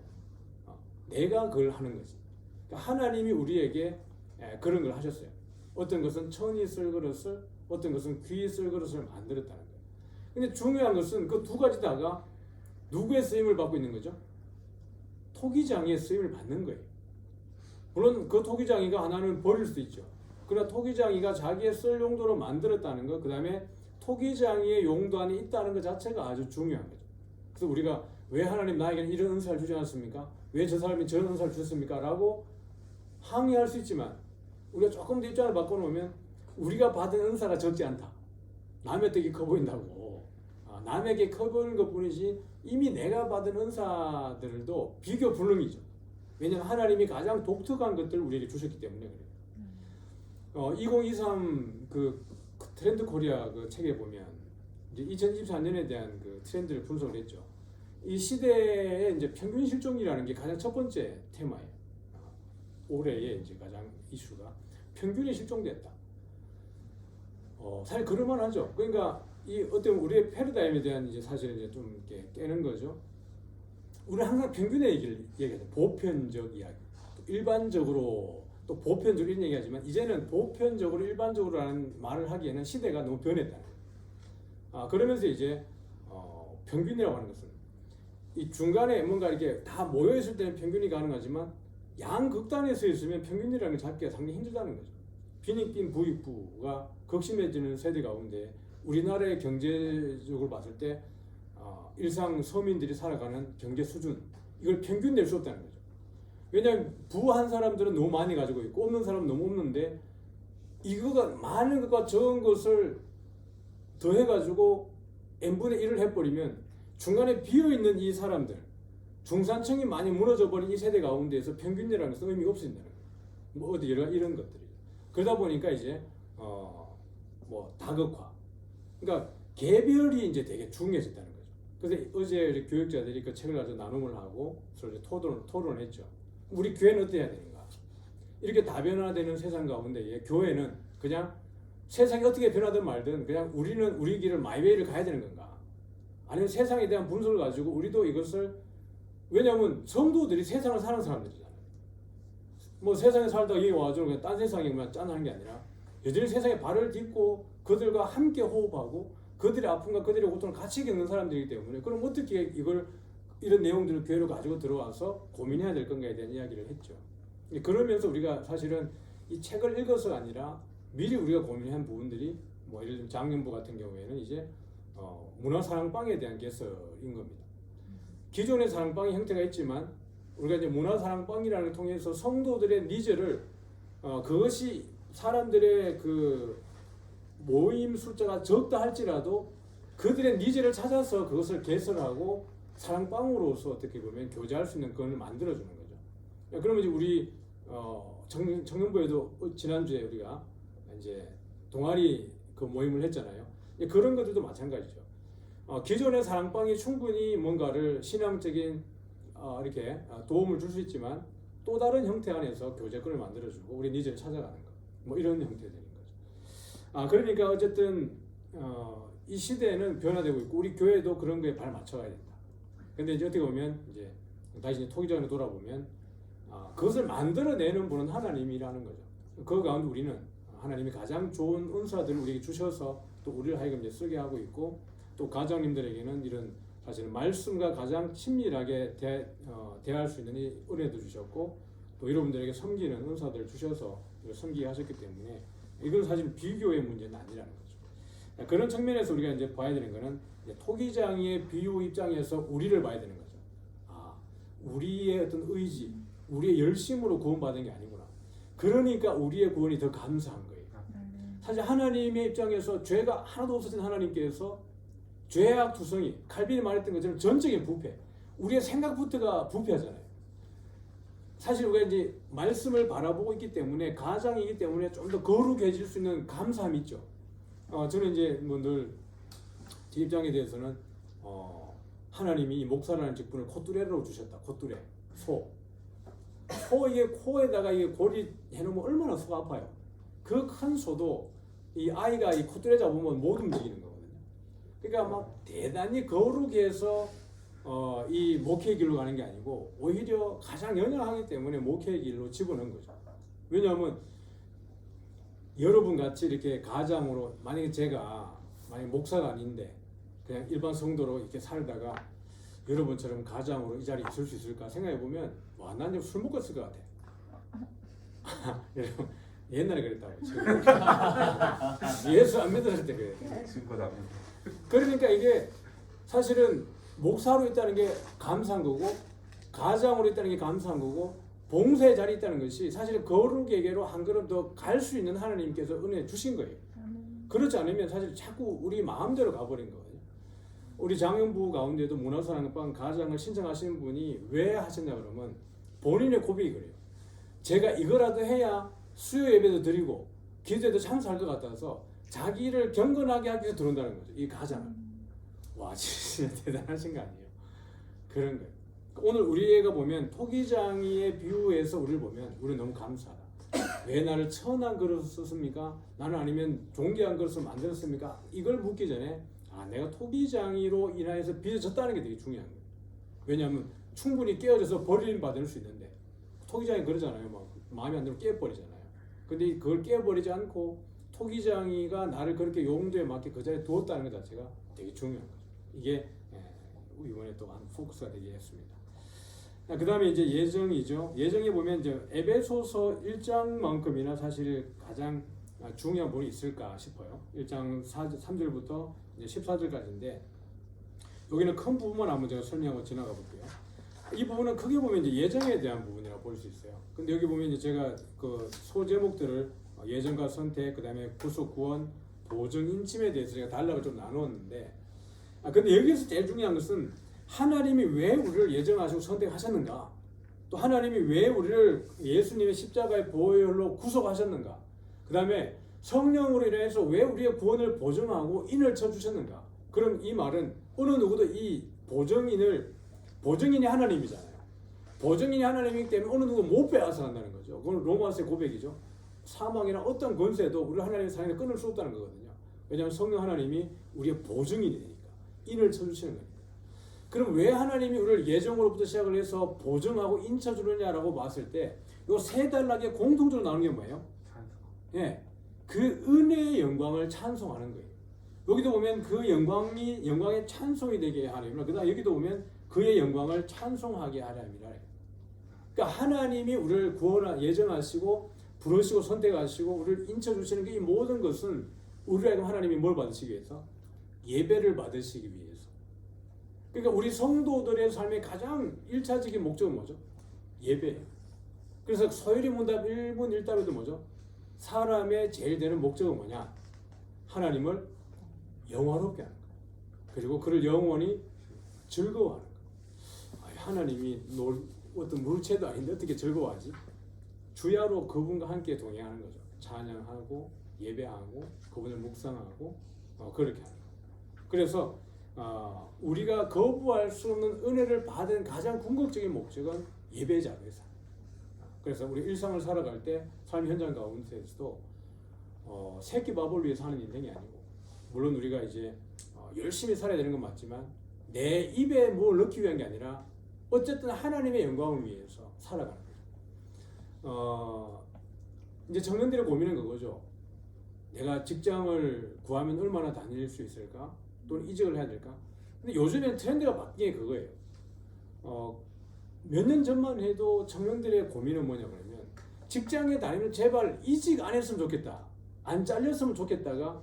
내가 그걸 하는 거지. 그러니까 하나님이 우리에게 그런 걸 하셨어요. 어떤 것은 천이 쓸 그릇을, 어떤 것은 귀히 쓸 그릇을 만들었다는 거예요. 근데 중요한 것은 그 두 가지 다가 누구의 쓰임을 받고 있는 거죠? 토기장의 쓰임을 받는 거예요. 물론 그 토기장이가 하나는 버릴 수 있죠. 그러나 토기장이가 자기의 쓸 용도로 만들었다는 것, 그 다음에 토기장이의 용도 안에 있다는 것 자체가 아주 중요한 거죠. 그래서 우리가 왜 하나님 나에게는 이런 은사를 주지 않습니까? 왜 저 사람이 저런 은사를 주셨습니까? 라고 항의할 수 있지만 우리가 조금 더 입장을 바꿔놓으면 우리가 받은 은사가 적지 않다. 남의 덕이 커 보인다고. 남에게 커 보이는 것뿐이지 이미 내가 받은 은사들도 비교 불능이죠. 왜냐하면 하나님이 가장 독특한 것들을 우리에게 주셨기 때문에 그래요. 2023 그 트렌드 코리아 그 책에 보면 이제 2024년에 대한 그 트렌드를 분석을 했죠. 이 시대의 이제 평균 실종이라는 게 가장 첫 번째 테마예요. 올해의 이제 가장 이슈가 평균이 실종됐다. 사실 그럴만하죠. 그러니까 이 어떤 우리의 패러다임에 대한 이제 사실 이제 좀 이렇게 깨는 거죠. 우리는 항상 평균의 얘기를 얘기하죠. 보편적 이야기. 일반적으로 또 보편적으로 이런 얘기하지만 이제는 보편적으로 일반적으로라는 말을 하기에는 시대가 너무 변했다. 그러면서 이제 평균이라고 하는 것은 이 중간에 뭔가 이렇게 다 모여 있을 때는 평균이 가능하지만 양극단에 서 있으면 평균이라는 걸 잡기가 상당히 힘들다는 거죠. 빈익빈 부익부가 극심해지는 세대 가운데 우리나라의 경제적으로 봤을 때 일상 서민들이 살아가는 경제 수준 이걸 평균 낼 수 없다는 거죠. 왜냐하면 부한 사람들은 너무 많이 가지고 있고 없는 사람은 너무 없는데 이거가 많은 것과 적은 것을 더해가지고 n분의 1을 해버리면 중간에 비어있는 이 사람들 중산층이 많이 무너져 버린 이 세대 가운데에서 평균이라는 것은 의미가 없어진다는 거예요. 뭐 어디 이런 것들이 그러다 보니까 이제 뭐 다극화 그러니까 개별이 이제 되게 중요해졌다는 거죠. 그래서 어제 교육자들이 그 책을 가지고 나눔을 하고 서로 이제 토론을 했죠. 우리 교회는 어떻게 해야 되는가? 이렇게 다변화되는 세상 가운데 교회는 그냥 세상이 어떻게 변하든 말든 그냥 우리는 우리 길을 마이웨이를 가야 되는 건가? 아니면 세상에 대한 분석을 가지고 우리도 이것을 왜냐하면 성도들이 세상을 사는 사람들이잖아요. 뭐 세상에 살다가 여기 와가지고 그냥 딴 세상에만 짠하는 게 아니라 여전히 세상에 발을 딛고 그들과 함께 호흡하고 그들의 아픔과 그들의 고통을 같이 겪는 사람들이기 때문에 그럼 어떻게 이런 내용들을 교회로 가지고 들어와서 고민해야 될 건가에 대한 이야기를 했죠. 그러면서 우리가 사실은 이 책을 읽어서가 아니라 미리 우리가 고민한 부분들이 뭐 예를 들면 장년부 같은 경우에는 이제 문화사랑방에 대한 개설인 겁니다. 기존의 사랑방의 형태가 있지만 우리가 이제 문화사랑방이라는 걸 통해서 성도들의 니즈를 그것이 사람들의 그 모임 숫자가 적다 할지라도 그들의 니즈를 찾아서 그것을 개설하고 사랑방으로서 어떻게 보면 교제할 수 있는 그걸 만들어주는 거죠. 그러면 이제 우리 청년부에도 지난주에 우리가 이제 동아리 그 모임을 했잖아요. 그런 것들도 마찬가지죠. 기존의 사랑방이 충분히 뭔가를 신앙적인 이렇게 도움을 줄 수 있지만 또 다른 형태 안에서 교제권을 만들어주고 우리 니즈를 찾아가는 것, 뭐 이런 형태들인 거죠. 그러니까 어쨌든 이 시대는 변화되고 있고 우리 교회도 그런 거에 발 맞춰가야 된다. 근데 이제 어떻게 보면 이제 다시 토기전에 돌아보면 그것을 만들어내는 분은 하나님이라는 거죠. 그 가운데 우리는 하나님이 가장 좋은 은사들을 우리에게 주셔서 또 우리를 하여금 이제 쓰게 하고 있고 또 가장님들에게는 이런 사실은 말씀과 가장 친밀하게 대할 수 있는 이 은혜도 주셨고 또 여러분들에게 섬기는 은사들을 주셔서 섬기게 하셨기 때문에 이건 사실 비교의 문제는 아니라는 거죠. 그런 측면에서 우리가 이제 봐야 되는 거는 토기장의 비유 입장에서 우리를 봐야 되는 거죠. 우리의 어떤 의지, 우리의 열심으로 구원받은 게 아니구나. 그러니까 우리의 구원이 더 감사한 거예요. 사실 하나님의 입장에서 죄가 하나도 없었던 하나님께서 죄악 투성이, 칼빈이 말했던 것처럼 전적인 부패, 우리의 생각부터가 부패하잖아요. 사실 우리가 이제 말씀을 바라보고 있기 때문에 가장이기 때문에 좀 더 거룩해질 수 있는 감사함이 있죠. 저는 이제 뭐 늘 제 입장에 대해서는 하나님이 이 목사라는 직분을 콧뚜레로 주셨다. 콧뚜레, 소 이게 코에다가 이게 고리 해놓으면 얼마나 소가 아파요. 그 큰 소도 이 아이가 이 콧뚜레 잡으면 못 움직이는 거거든요. 그러니까 막 대단히 거룩해서 이 목회의 길로 가는 게 아니고 오히려 가장 연약하기 때문에 목회의 길로 집어넣은 거죠. 왜냐하면 여러분 같이 이렇게 가장으로 만약에 제가 목사가 아닌데 그냥 일반 성도로 이렇게 살다가 여러분처럼 가장으로 이 자리에 있을 수 있을까 생각해 보면 와, 난 좀 술 먹었을 것 같아. 여러분 옛날에 그랬다고. 지금 예수 안 믿었을 때 그래. 그러니까 이게 사실은 목사로 있다는 게 감사한 거고 가장으로 있다는 게 감사한 거고 봉사의 자리에 있다는 것이 사실은 거룩에게로 한 걸음 더 갈 수 있는 하나님께서 은혜 주신 거예요. 그렇지 않으면 사실 자꾸 우리 마음대로 가버린 거예요. 우리 장년부 가운데도 문화사랑방 가장을 신청하시는 분이 왜 하셨냐 그러면 본인의 고백이 그래요. 제가 이거라도 해야 수요 예배도 드리고 기도에도 참석할 것 같아서 자기를 경건하게 하기 위해서 들어온다는 거죠. 이 가장을. 와, 진짜 대단하신 거 아니에요? 그런 거예요. 오늘 우리가 보면 토기장이의 비유에서 우리를 보면 우리는 너무 감사하다. 왜 나를 천한 그릇을 썼습니까? 나는 아니면 존귀한 그릇을 만들었습니까? 이걸 묻기 전에 내가 토기장이로 인하여서 빚어졌다는 게 되게 중요한 거예요. 왜냐하면 충분히 깨어져서 버림받을 수 있는데 토기장이 그러잖아요. 막 마음에 안 들면 깨버리잖아요. 근데 그걸 깨버리지 않고 토기장이가 나를 그렇게 용도에 맞게 그 자리에 두었다는 것 자체가 되게 중요한 거죠. 이게 이번에 또 한 포커스가 되게 했습니다. 그 다음에 이제 예정이죠. 예정에 보면 이제 에베소서 1장만큼이나 사실 가장 중요한 부분이 있을까 싶어요. 1장 3절부터 이제 14절까지인데 여기는 큰 부분만 한번 제가 설명하고 지나가 볼게요. 이 부분은 크게 보면 이제 예정에 대한 부분이라고 볼 수 있어요. 근데 여기 보면 이제 제가 그 소제목들을 예정과 선택, 그 다음에 구속, 구원, 보증, 인침에 대해서 제가 단락을 좀 나누었는데 근데 여기서 제일 중요한 것은 하나님이 왜 우리를 예정하시고 선택하셨는가? 또 하나님이 왜 우리를 예수님의 십자가의 보혈로 구속하셨는가? 그 다음에 성령으로 인해서 왜 우리의 구원을 보증하고 인을 쳐주셨는가? 그럼 이 말은 어느 누구도 이 보증인이 하나님이잖아요. 보증인이 하나님이기 때문에 어느 누구 못 빼앗아 간다는 거죠. 그건 로마서의 고백이죠. 사망이나 어떤 권세도 우리 하나님의 사랑을 끊을 수 없다는 거거든요. 왜냐하면 성령 하나님이 우리의 보증인이 되니까 인을 쳐주시는 거니까. 그럼 왜 하나님이 우리를 예정으로부터 시작을 해서 보증하고 인쳐주느냐라고 봤을 때 이 세 단락에 공통적으로 나오는 게 뭐예요? 예, 그 은혜의 영광을 찬송하는 거예요. 여기도 보면 그 영광의 찬송이 되게 하나님이라. 그다음 여기도 보면 그의 영광을 찬송하게 하나님이라. 그러니까 하나님이 우리를 예정하시고 부르시고 선택하시고 우리를 인쳐주시는 이 모든 것은 우리가 하나님이 뭘 받으시기 위해서? 예배를 받으시기 위해서. 그러니까 우리 성도들의 삶의 가장 1차적인 목적은 뭐죠? 예배예요. 그래서 서유리 문답 1문 1답에도 뭐죠? 사람의 제일 되는 목적은 뭐냐? 하나님을 영화롭게 하는 거예요. 그리고 그를 영원히 즐거워하는 거예요. 하나님이 어떤 물체도 아닌데 어떻게 즐거워하지? 주야로 그분과 함께 동행하는 거죠. 찬양하고 예배하고 그분을 묵상하고 그렇게 하는 거예요. 그래서 우리가 거부할 수 없는 은혜를 받은 가장 궁극적인 목적은 예배자로의 삶. 그래서 우리 일상을 살아갈 때 삶 현장 가운데서도 새끼 밥을 위해 사는 인생이 아니고, 물론 우리가 이제 열심히 살아야 되는 건 맞지만 내 입에 뭘 넣기 위한 게 아니라 어쨌든 하나님의 영광을 위해서 살아가는 거죠. 이제 청년들의 고민은 그거죠. 내가 직장을 구하면 얼마나 다닐 수 있을까? 또는 이직을 해야 될까? 근데 요즘엔 트렌드가 바뀐 게 그거예요. 몇 년 전만 해도 청년들의 고민은 뭐냐 그러면 직장에 다니면 제발 이직 안 했으면 좋겠다, 안 잘렸으면 좋겠다가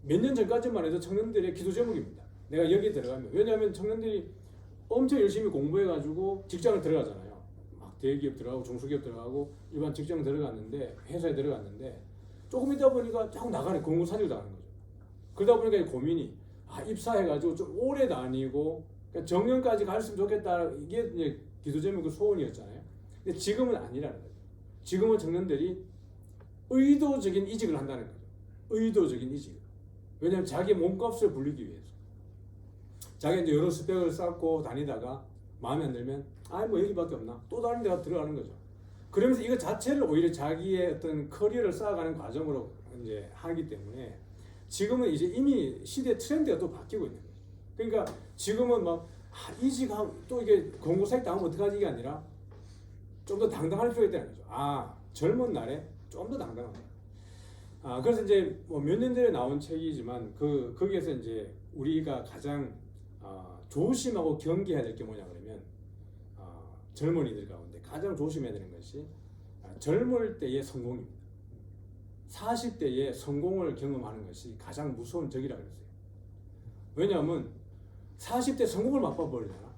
몇 년 전까지만 해도 청년들의 기도 제목입니다. 내가 여기 들어가면, 왜냐하면 청년들이 엄청 열심히 공부해가지고 직장을 들어가잖아요. 막 대기업 들어가고 중소기업 들어가고 일반 직장 들어갔는데, 회사에 들어갔는데 조금 있다 보니까 자꾸 나가네, 공고사직 당하는 거죠. 그러다 보니까 고민이 입사해가지고 좀 오래 다니고 그러니까 정년까지 갔으면 좋겠다, 이게 이제 기도 제목 소원이었잖아요. 근데 지금은 아니라는 거죠. 지금은 청년들이 의도적인 이직을 한다는 거죠. 의도적인 이직. 왜냐하면 자기 몸값을 불리기 위해서. 자기가 이제 여러 스펙을 쌓고 다니다가 마음에 안 들면 뭐 여기밖에 없나? 또 다른 데 들어가는 거죠. 그러면서 이거 자체를 오히려 자기의 어떤 커리어를 쌓아가는 과정으로 이제 하기 때문에 지금은 이제 이미 시대 트렌드가 또 바뀌고 있는 거죠. 그러니까 지금은 막 이직하면 또 이게 공고사직 당하면 어떡하지 이게 아니라 좀 더 당당할 필요가 있다는 거죠. 젊은 날에 좀 더 당당하다. 그래서 이제 뭐 몇 년 전에 나온 책이지만 거기에서 이제 우리가 가장 조심하고 경계해야 될 게 뭐냐 그러면 젊은이들 가운데 가장 조심해야 되는 것이 젊을 때의 성공입니다. 40대의 성공을 경험하는 것이 가장 무서운 적이라고 그랬어요. 왜냐하면 40대 성공을 맛봐버리잖아.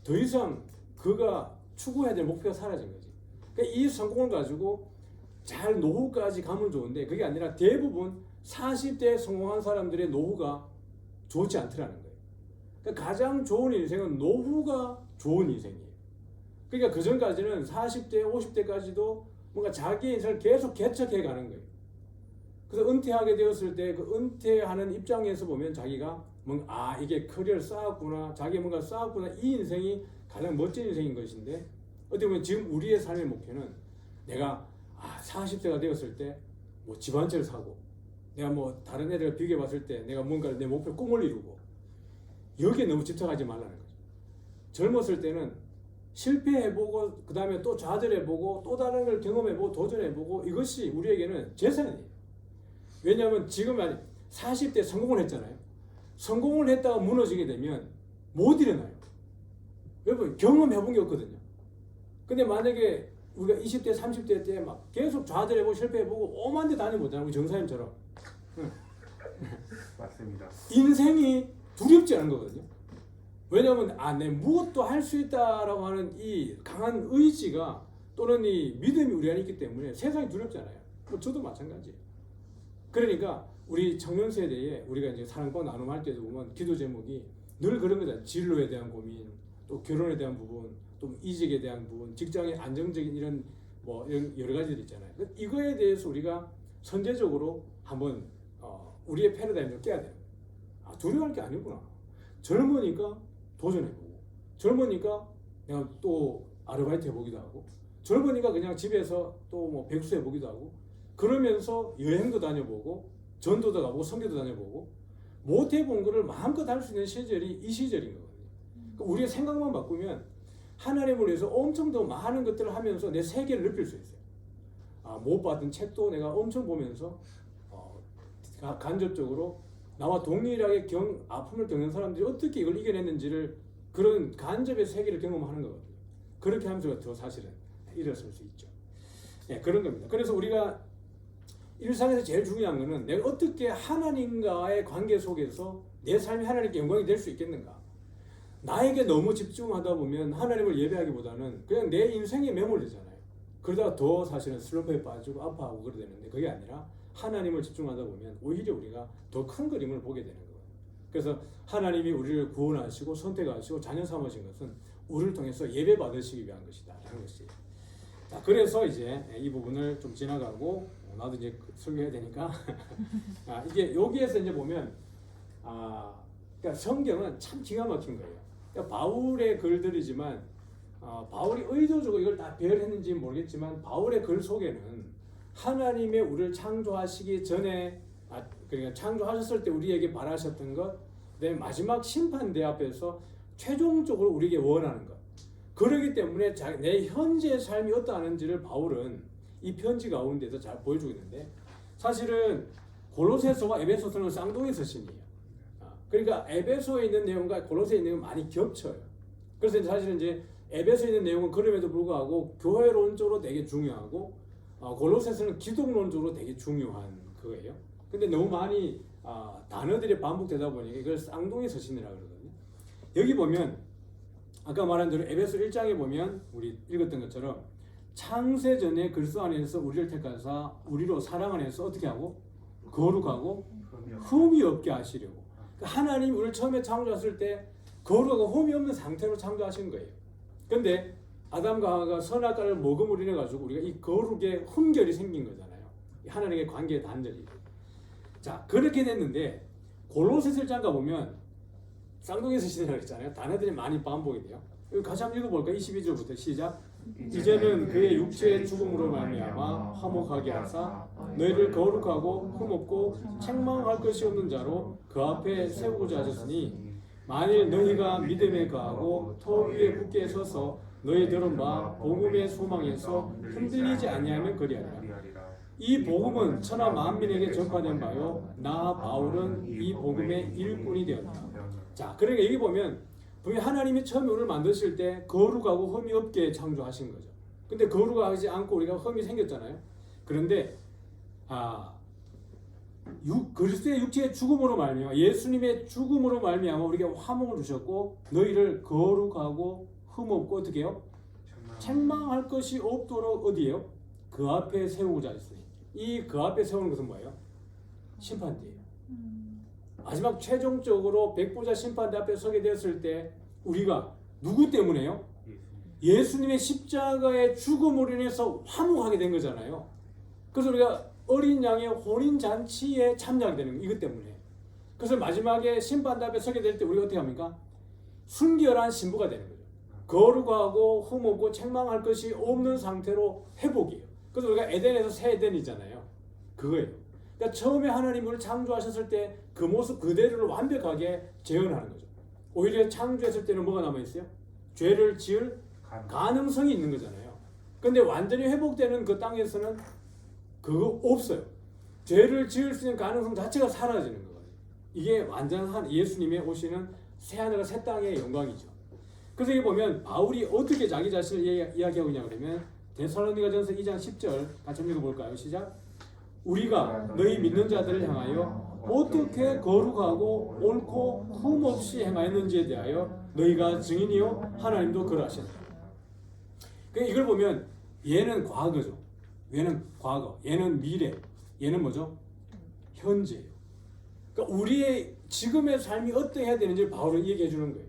더 이상 그가 추구해야 될 목표가 사라진 거지. 그러니까 이 성공을 가지고 잘 노후까지 가면 좋은데 그게 아니라 대부분 40대에 성공한 사람들의 노후가 좋지 않더라는 거예요. 그러니까 가장 좋은 인생은 노후가 좋은 인생이에요. 그러니까 그 전까지는 40대, 50대까지도 뭔가 자기 인생을 계속 개척해 가는 거예요. 그래서 은퇴하게 되었을 때 그 은퇴하는 입장에서 보면 자기가 뭔가 이게 커리어를 쌓았구나, 자기 뭔가 쌓았구나, 이 인생이 가장 멋진 인생인 것인데, 어떻게 보면 지금 우리의 삶의 목표는 내가 40세가 되었을 때 뭐 집 한 채를 사고, 내가 뭐 다른 애들과 비교해 봤을 때 내가 뭔가 내 목표 꿈을 이루고, 여기에 너무 집착하지 말라는 거죠. 젊었을 때는 실패해보고 그 다음에 또 좌절해보고 또 다른 걸 경험해보고 도전해보고, 이것이 우리에게는 재산이에요. 왜냐하면 지금 40대 성공을 했잖아요. 성공을 했다가 무너지게 되면 못 일어나요. 여러분 경험해본 게 없거든요. 근데 만약에 우리가 20대 30대 때 막 계속 좌절해보고 실패해보고 오만 데 다녀보잖아요. 우리 정사님처럼. 맞습니다. 인생이 두렵지 않은 거거든요. 왜냐하면 내 무엇도 할 수 있다라고 하는 이 강한 의지가 또는 이 믿음이 우리 안에 있기 때문에 세상이 두렵잖아요. 저도 마찬가지예요. 그러니까 우리 청년 세대에 우리가 이제 사랑방 나눔할 때도 보면 기도 제목이 늘 그런 거잖아요. 진로에 대한 고민, 또 결혼에 대한 부분, 또 이직에 대한 부분, 직장의 안정적인 이런 뭐 여러 가지들 있잖아요. 이거에 대해서 우리가 선제적으로 한번 우리의 패러다임을 깨야 돼요. 두려워할 게 아니구나. 젊으니까 도전해보고, 젊으니까 내가 또 아르바이트 해보기도 하고, 젊으니까 그냥 집에서 또 뭐 백수 해보기도 하고, 그러면서 여행도 다녀보고 전도도 가보고 선교도 다녀보고, 못 해본 거를 마음껏 할 수 있는 시절이 이 시절인 거거든요. 그러니까 우리의 생각만 바꾸면 하나님을 위해서 엄청 더 많은 것들을 하면서 내 세계를 넓힐 수 있어요. 못 봤던 책도 내가 엄청 보면서 간접적으로 나와 동일하게 아픔을 겪는 사람들이 어떻게 이걸 이겨냈는지를 그런 간접의 세계를 경험하는 거거든요. 그렇게 하면서 사실은 일어설 수 있죠. 예, 그런 겁니다. 그래서 우리가 일상에서 제일 중요한 거는 내가 어떻게 하나님과의 관계 속에서 내 삶이 하나님께 영광이 될 수 있겠는가. 나에게 너무 집중하다 보면 하나님을 예배하기보다는 그냥 내 인생에 매몰되잖아요. 그러다가 더 사실은 슬럼프에 빠지고 아파하고 그러야 되는데 그게 아니라 하나님을 집중하다 보면 오히려 우리가 더 큰 그림을 보게 되는 거예요. 그래서 하나님이 우리를 구원하시고 선택하시고 자녀 삼으신 것은 우리를 통해서 예배 받으시기 위한 것이다 라는 것이에요. 자, 그래서 이제 이 부분을 좀 지나가고 나도 이제 설교해야 되니까 이게 여기에서 이제 보면 그러니까 성경은 참 기가 막힌 거예요. 그러니까 바울의 글들이지만 바울이 의도적으로 이걸 다 배열했는지 모르겠지만 바울의 글 속에는 하나님의 우리를 창조하시기 전에 그러니까 창조하셨을 때 우리에게 바라셨던 것, 그다음에 마지막 심판대 앞에서 최종적으로 우리에게 원하는 것. 그러기 때문에 내 현재의 삶이 어떠한지를 바울은 이 편지 가운데서 잘 보여주고 있는데 사실은 골로새서와 에베소서는 쌍둥이 서신이에요. 그러니까 에베소에 있는 내용과 골로새에 있는 내용은 많이 겹쳐요. 그래서 사실은 이제 에베소에 있는 내용은 그럼에도 불구하고 교회론적으로 되게 중요하고 골로새서는 기독론적으로 되게 중요한 거예요. 근데 너무 많이 단어들이 반복되다 보니까 이걸 쌍둥이 서신이라고 그러거든요. 여기 보면 아까 말한 대로 에베소 1장에 보면 우리 읽었던 것처럼 창세전에 그리스도 안에서 우리를 택하사 우리로 사랑 안에서 어떻게 하고 거룩하고 흠이 없게 하시려고. 그러니까 하나님 우리를 처음에 창조하실 때 거룩하고 흠이 없는 상태로 창조하신 거예요. 근데 아담과 하와가 선악과를 먹음으로 인해 가지고 우리가 이 거룩의 흠결이 생긴 거잖아요. 하나님의 관계의 단절이. 자, 그렇게 됐는데 골로새서 1장 가보면 쌍둥이 서신이라고 했잖아요. 단어들이 많이 반복이 돼요. 같이 한번 읽어볼까요? 22절부터 시작. 이제는 그의 육체의 죽음으로 말미암아 화목하게 하사 너희를 거룩하고 흠없고 책망할 것이 없는 자로 그 앞에 세우고자 하셨으니 만일 너희가 믿음에 거하고 터 위에 굳게 서서 너희 들은 바 복음의 소망에서 흔들리지 아니하면 그리하리라. 이 복음은 천하 만민에게 전파된 바요 나 바울은 이 복음의 일꾼이 되었다. 자, 그러니까 여기 보면 분명히 하나님이 처음에 우리를 만드실 때 거룩하고 흠이 없게 창조하신 거죠. 근데 거룩하지 않고 우리가 흠이 생겼잖아요. 그런데 그리스도의 육체의 죽음으로 말미암아 예수님의 죽음으로 말미암아 우리에게 화목을 주셨고 너희를 거룩하고 흠없고 어떻게 해요? 책망할 것이 없도록 어디에요? 그 앞에 세우고자 했으니 이 그 앞에 세우는 것은 뭐예요? 심판대예요. 마지막 최종적으로 백보자 심판대 앞에 서게 되었을 때 우리가 누구 때문에요? 예수님의 십자가의 죽음으로 인해서 화목하게 된 거잖아요. 그래서 우리가 어린 양의 혼인잔치에 참여하게 되는 거예요. 이것 때문에. 그래서 마지막에 심판대 앞에 서게 될 때 우리가 어떻게 합니까? 순결한 신부가 되는 거죠. 거룩하고 흠없고 책망할 것이 없는 상태로 회복이에요. 그래서 우리가 에덴에서 새 에덴이잖아요. 그거예요. 그러니까 처음에 하나님을 창조하셨을 때 그 모습 그대로를 완벽하게 재현하는 거죠. 오히려 창조했을 때는 뭐가 남아있어요? 죄를 지을 가능성이 있는 거잖아요. 근데 완전히 회복되는 그 땅에서는 그거 없어요. 죄를 지을 수 있는 가능성 자체가 사라지는 거거든요. 이게 완전한 예수님의 오시는 새하늘과 새 땅의 영광이죠. 그래서 여기 보면 바울이 어떻게 자기 자신을 이야기하고 있냐 그러면 데살로니가전서 2장 10절 같이 읽어볼까요? 시작. 우리가 너희 믿는 자들을 향하여 어떻게 거룩하고 옳고 흠없이 행하였는지에 대하여 너희가 증인이요 하나님도 그러하셨다. 그러니까 이걸 보면 얘는 과거죠. 얘는 과거, 얘는 미래, 얘는 뭐죠? 현재예요. 그러니까 우리의 지금의 삶이 어떻게 해야 되는지 바울은 얘기해 주는 거예요.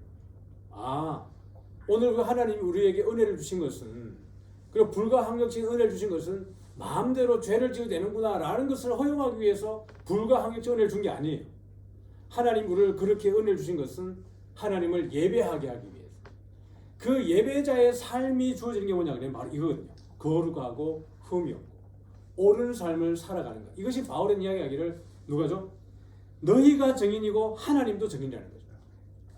오늘 그 하나님이 우리에게 은혜를 주신 것은 그리고 불가항력적인 은혜를 주신 것은 마음대로 죄를 지어도 되는구나 라는 것을 허용하기 위해서 불가항력적인 은혜를 준 게 아니에요. 하나님 우리를 그렇게 은혜를 주신 것은 하나님을 예배하게 하기 위해서. 그 예배자의 삶이 주어지는 게 뭐냐 그러면 바로 이거거든요. 거룩하고 흠이 없고 옳은 삶을 살아가는 것. 이것이 바울의 이야기하기를 누가죠? 너희가 증인이고 하나님도 증인이라는 거죠.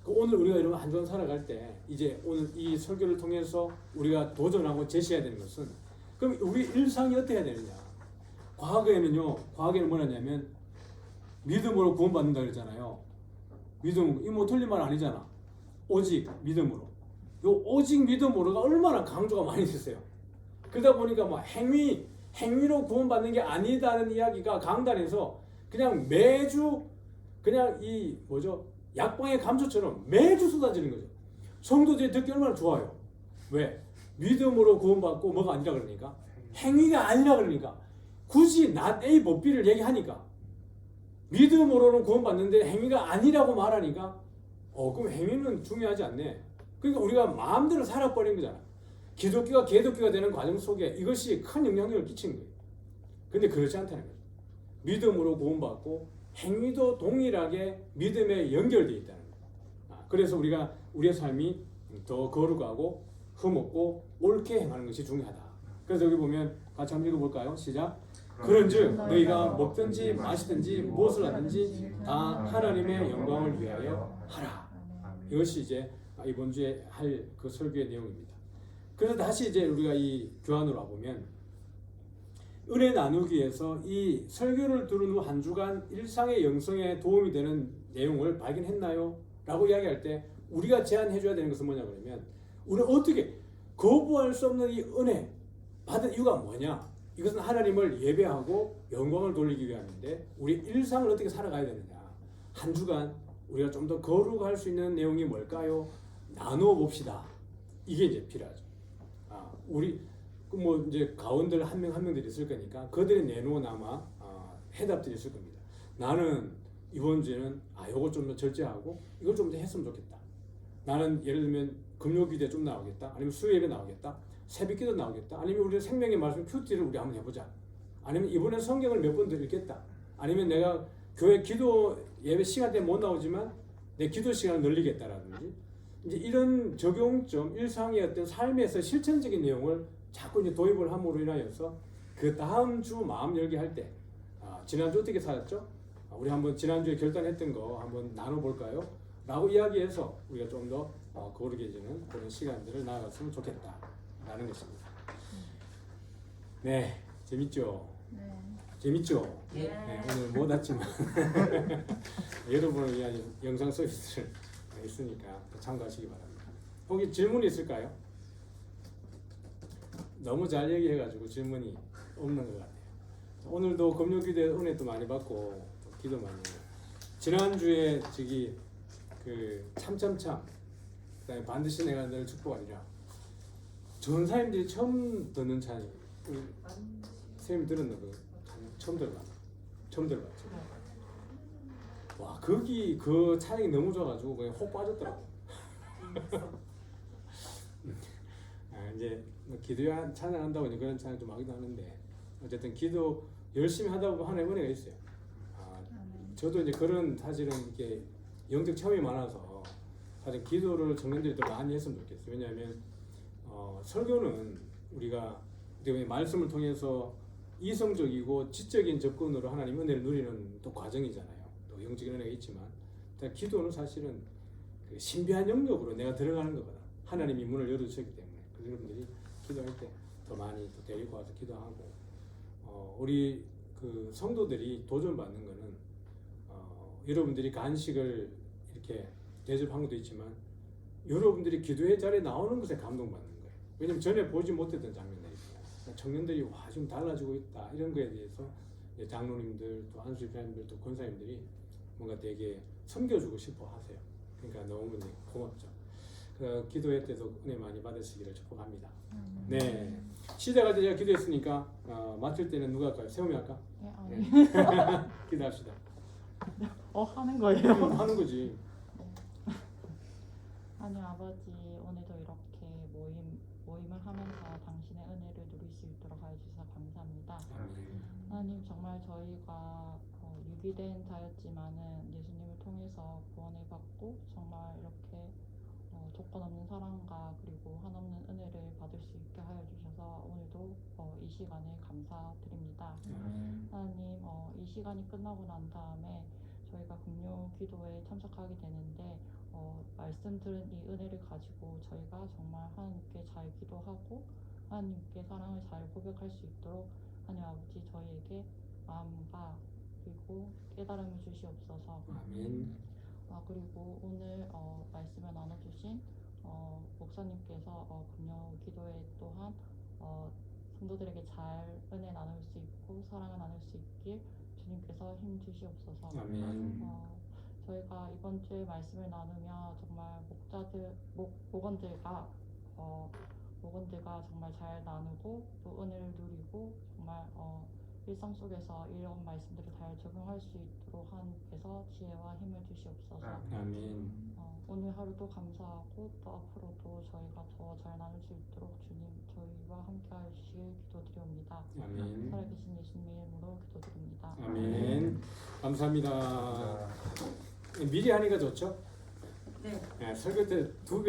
오늘 우리가 이런 한 주간 살아갈 때 이제 오늘 이 설교를 통해서 우리가 도전하고 제시해야 되는 것은 그럼 우리 일상이 어떻게 해야 되느냐? 과거에는 뭐냐면 믿음으로 구원받는다 그랬잖아요. 믿음, 이뭐 틀린 말 아니잖아. 오직 믿음으로. 요 오직 믿음으로가 얼마나 강조가 많이 됐어요. 그러다 보니까 뭐 행위로 구원받는 게 아니다는 이야기가 강단에서 그냥 매주 그냥 이 뭐죠? 약방의 감초처럼 매주 쏟아지는 거죠. 성도들이 듣기 얼마나 좋아요. 왜? 믿음으로 구원받고 뭐가 아니라 그러니까? 행위가 아니라 그러니까. 굳이 not A but B를 얘기하니까. 믿음으로는 구원받는데 행위가 아니라고 말하니까 그럼 행위는 중요하지 않네. 그러니까 우리가 마음대로 살아버린 거잖아. 기독교가 개독교가 되는 과정 속에 이것이 큰 영향력을 끼친 거예요. 근데 그렇지 않다는 거죠. 믿음으로 구원받고 행위도 동일하게 믿음에 연결되어 있다는 거예요. 그래서 우리가 우리의 삶이 더 거룩하고 흠없고 옳게 행하는 것이 중요하다. 그래서 여기 보면 같이 한번 읽어볼까요? 시작. 그런즉 너희가 먹든지 마시든지 무엇을 하든지 다 하나님의 영광을 위하여 하라. 이것이 이제 이번 주에 할 그 설교의 내용입니다. 그래서 다시 이제 우리가 이 교환으로 와보면 은혜 나누기에서 이 설교를 들은 후 한 주간 일상의 영성에 도움이 되는 내용을 발견했나요? 라고 이야기할 때 우리가 제안해 줘야 되는 것은 뭐냐 그러면 우리는 어떻게 거부할 수 없는 이 은혜 받은 이유가 뭐냐? 이것은 하나님을 예배하고 영광을 돌리기 위함인데 우리 일상을 어떻게 살아가야 되느냐? 한 주간 우리가 좀 더 거룩할 수 있는 내용이 뭘까요? 나누어 봅시다. 이게 이제 필요하죠. 우리 뭐 이제 가원들 한 명 한 명들이 있을 거니까 그들이 내놓은 아마 해답들이 있을 겁니다. 나는 이번 주에는 요거 좀 더 절제하고 이걸 좀 더 했으면 좋겠다. 나는 예를 들면 금요기도에 좀 나오겠다. 아니면 수요일에 나오겠다. 새벽기도 나오겠다. 아니면 우리 생명의 말씀 큐티를 우리 한번 해보자. 아니면 이번에 성경을 몇 번 더 읽겠다. 아니면 내가 교회 기도 예배 시간 때 못 나오지만 내 기도 시간을 늘리겠다라든지 이제 이런 적용점 일상의 어떤 삶에서 실천적인 내용을 자꾸 이제 도입을 함으로 인하여서 그 다음 주 마음 열기 할 때 지난주 어떻게 살았죠? 우리 한번 지난주에 결단했던 거 한번 나눠볼까요? 라고 이야기해서 우리가 좀 더 거룩해지는 그런 시간들을 나아갔으면 좋겠다 라는 것입니다. 네, 재밌죠? 네. 재밌죠? 예. 네, 오늘 못 왔지만 여러분을 위한 영상 서비스를 있으니까 참고하시기 바랍니다. 혹시 질문이 있을까요? 너무 잘 얘기해가지고 질문이 없는 것 같아요. 오늘도 금요기도에 은혜도 많이 받고 기도 많이 해요. 지난주에 저기 그 참참참 그다음에 반드시 내가 널 축복하리라 전사님들이 처음 듣는 찬이 선생님이 들었나 그 처음 들어봤죠. 와 거기 그 찬양이 너무 좋아가지고 그냥 혹 빠졌더라고. 이제 뭐 기도야 찬양한다고 이제 그런 찬양 좀 하기도 하는데 어쨌든 기도 열심히 하다 보면 하나의 은혜가 있어요. 저도 이제 그런 사실은 이게 영적 체험이 많아서 사실 기도를 청년들이 더 많이 했으면 좋겠어요. 왜냐하면 설교는 우리가 말씀을 통해서 이성적이고 지적인 접근으로 하나님 은혜를 누리는 또 과정이잖아요. 또 영적인 은혜가 있지만 기도는 사실은 그 신비한 영역으로 내가 들어가는 거거든. 하나님이 문을 열어주셨기 때문에 그래서 여러분들이 기도할 때 더 많이 또 데리고 와서 기도하고 우리 그 성도들이 도전받는 거는 여러분들이 간식을 이렇게 대접한 것도 있지만 여러분들이 기도의 자리에 나오는 것에 감동받는 거예요. 왜냐면 전에 보지 못했던 장면들이니까 청년들이 와 지금 달라지고 있다 이런 거에 대해서 장로님들 또 안수집사님들 또 권사님들이 뭔가 되게 섬겨주고 싶어 하세요. 그러니까 너무 고맙죠. 그 기도회 때도 은혜 많이 받으시기를 축복합니다. 네. 시작할 때 제가 기도했으니까 마칠 때는 누가 할까요? 세움이 할까? 네, 네. 기도합시다. 하는 거예요? 하는 거지. 하나님 아버지, 오늘도 이렇게 모임을 하면서 당신의 은혜를 누릴 수 있도록 하여 주셔서 감사합니다. 하나님 정말 저희가 유기된 자였지만은 예수님을 통해서 구원을 받고 정말 이렇게 조건 없는 사랑과 그리고 한없는 은혜를 받을 수 있게 하여 주셔서 오늘도 이 시간에 감사드립니다. 하나님 이 시간이 끝나고 난 다음에 저희가 금요 기도에 참석하게 되는데 말씀 들은 이 은혜를 가지고 저희가 정말 하나님께 잘 기도하고 하나님께 사랑을 잘 고백할 수 있도록 하나님 아버지 저희에게 마음과 그리고 깨달음을 주시옵소서. 아멘. 그리고 오늘 말씀을 나눠주신 목사님께서 금요 기도회 또한 성도들에게 잘 은혜 나눌 수 있고 사랑을 나눌 수 있길 주님께서 힘 주시옵소서. 아멘. 저희가 이번 주에 말씀을 나누며 정말 목원들과 정말 잘 나누고 또 은혜를 누리고 정말 일상 속에서 이런 말씀들을 잘 적용할 수 있도록 하나님께서 지혜와 힘을 주시옵소서. 아멘. 오늘 하루도 감사하고 또 앞으로도 저희가 더 잘 나눌 수 있도록 주님 저희와 함께 하시길 기도드리옵니다. 아멘. 살아계신 예수님의 이름으로 기도드립니다. 아멘. 감사합니다. 미리 하니까 좋죠? 네. 설교 때 2배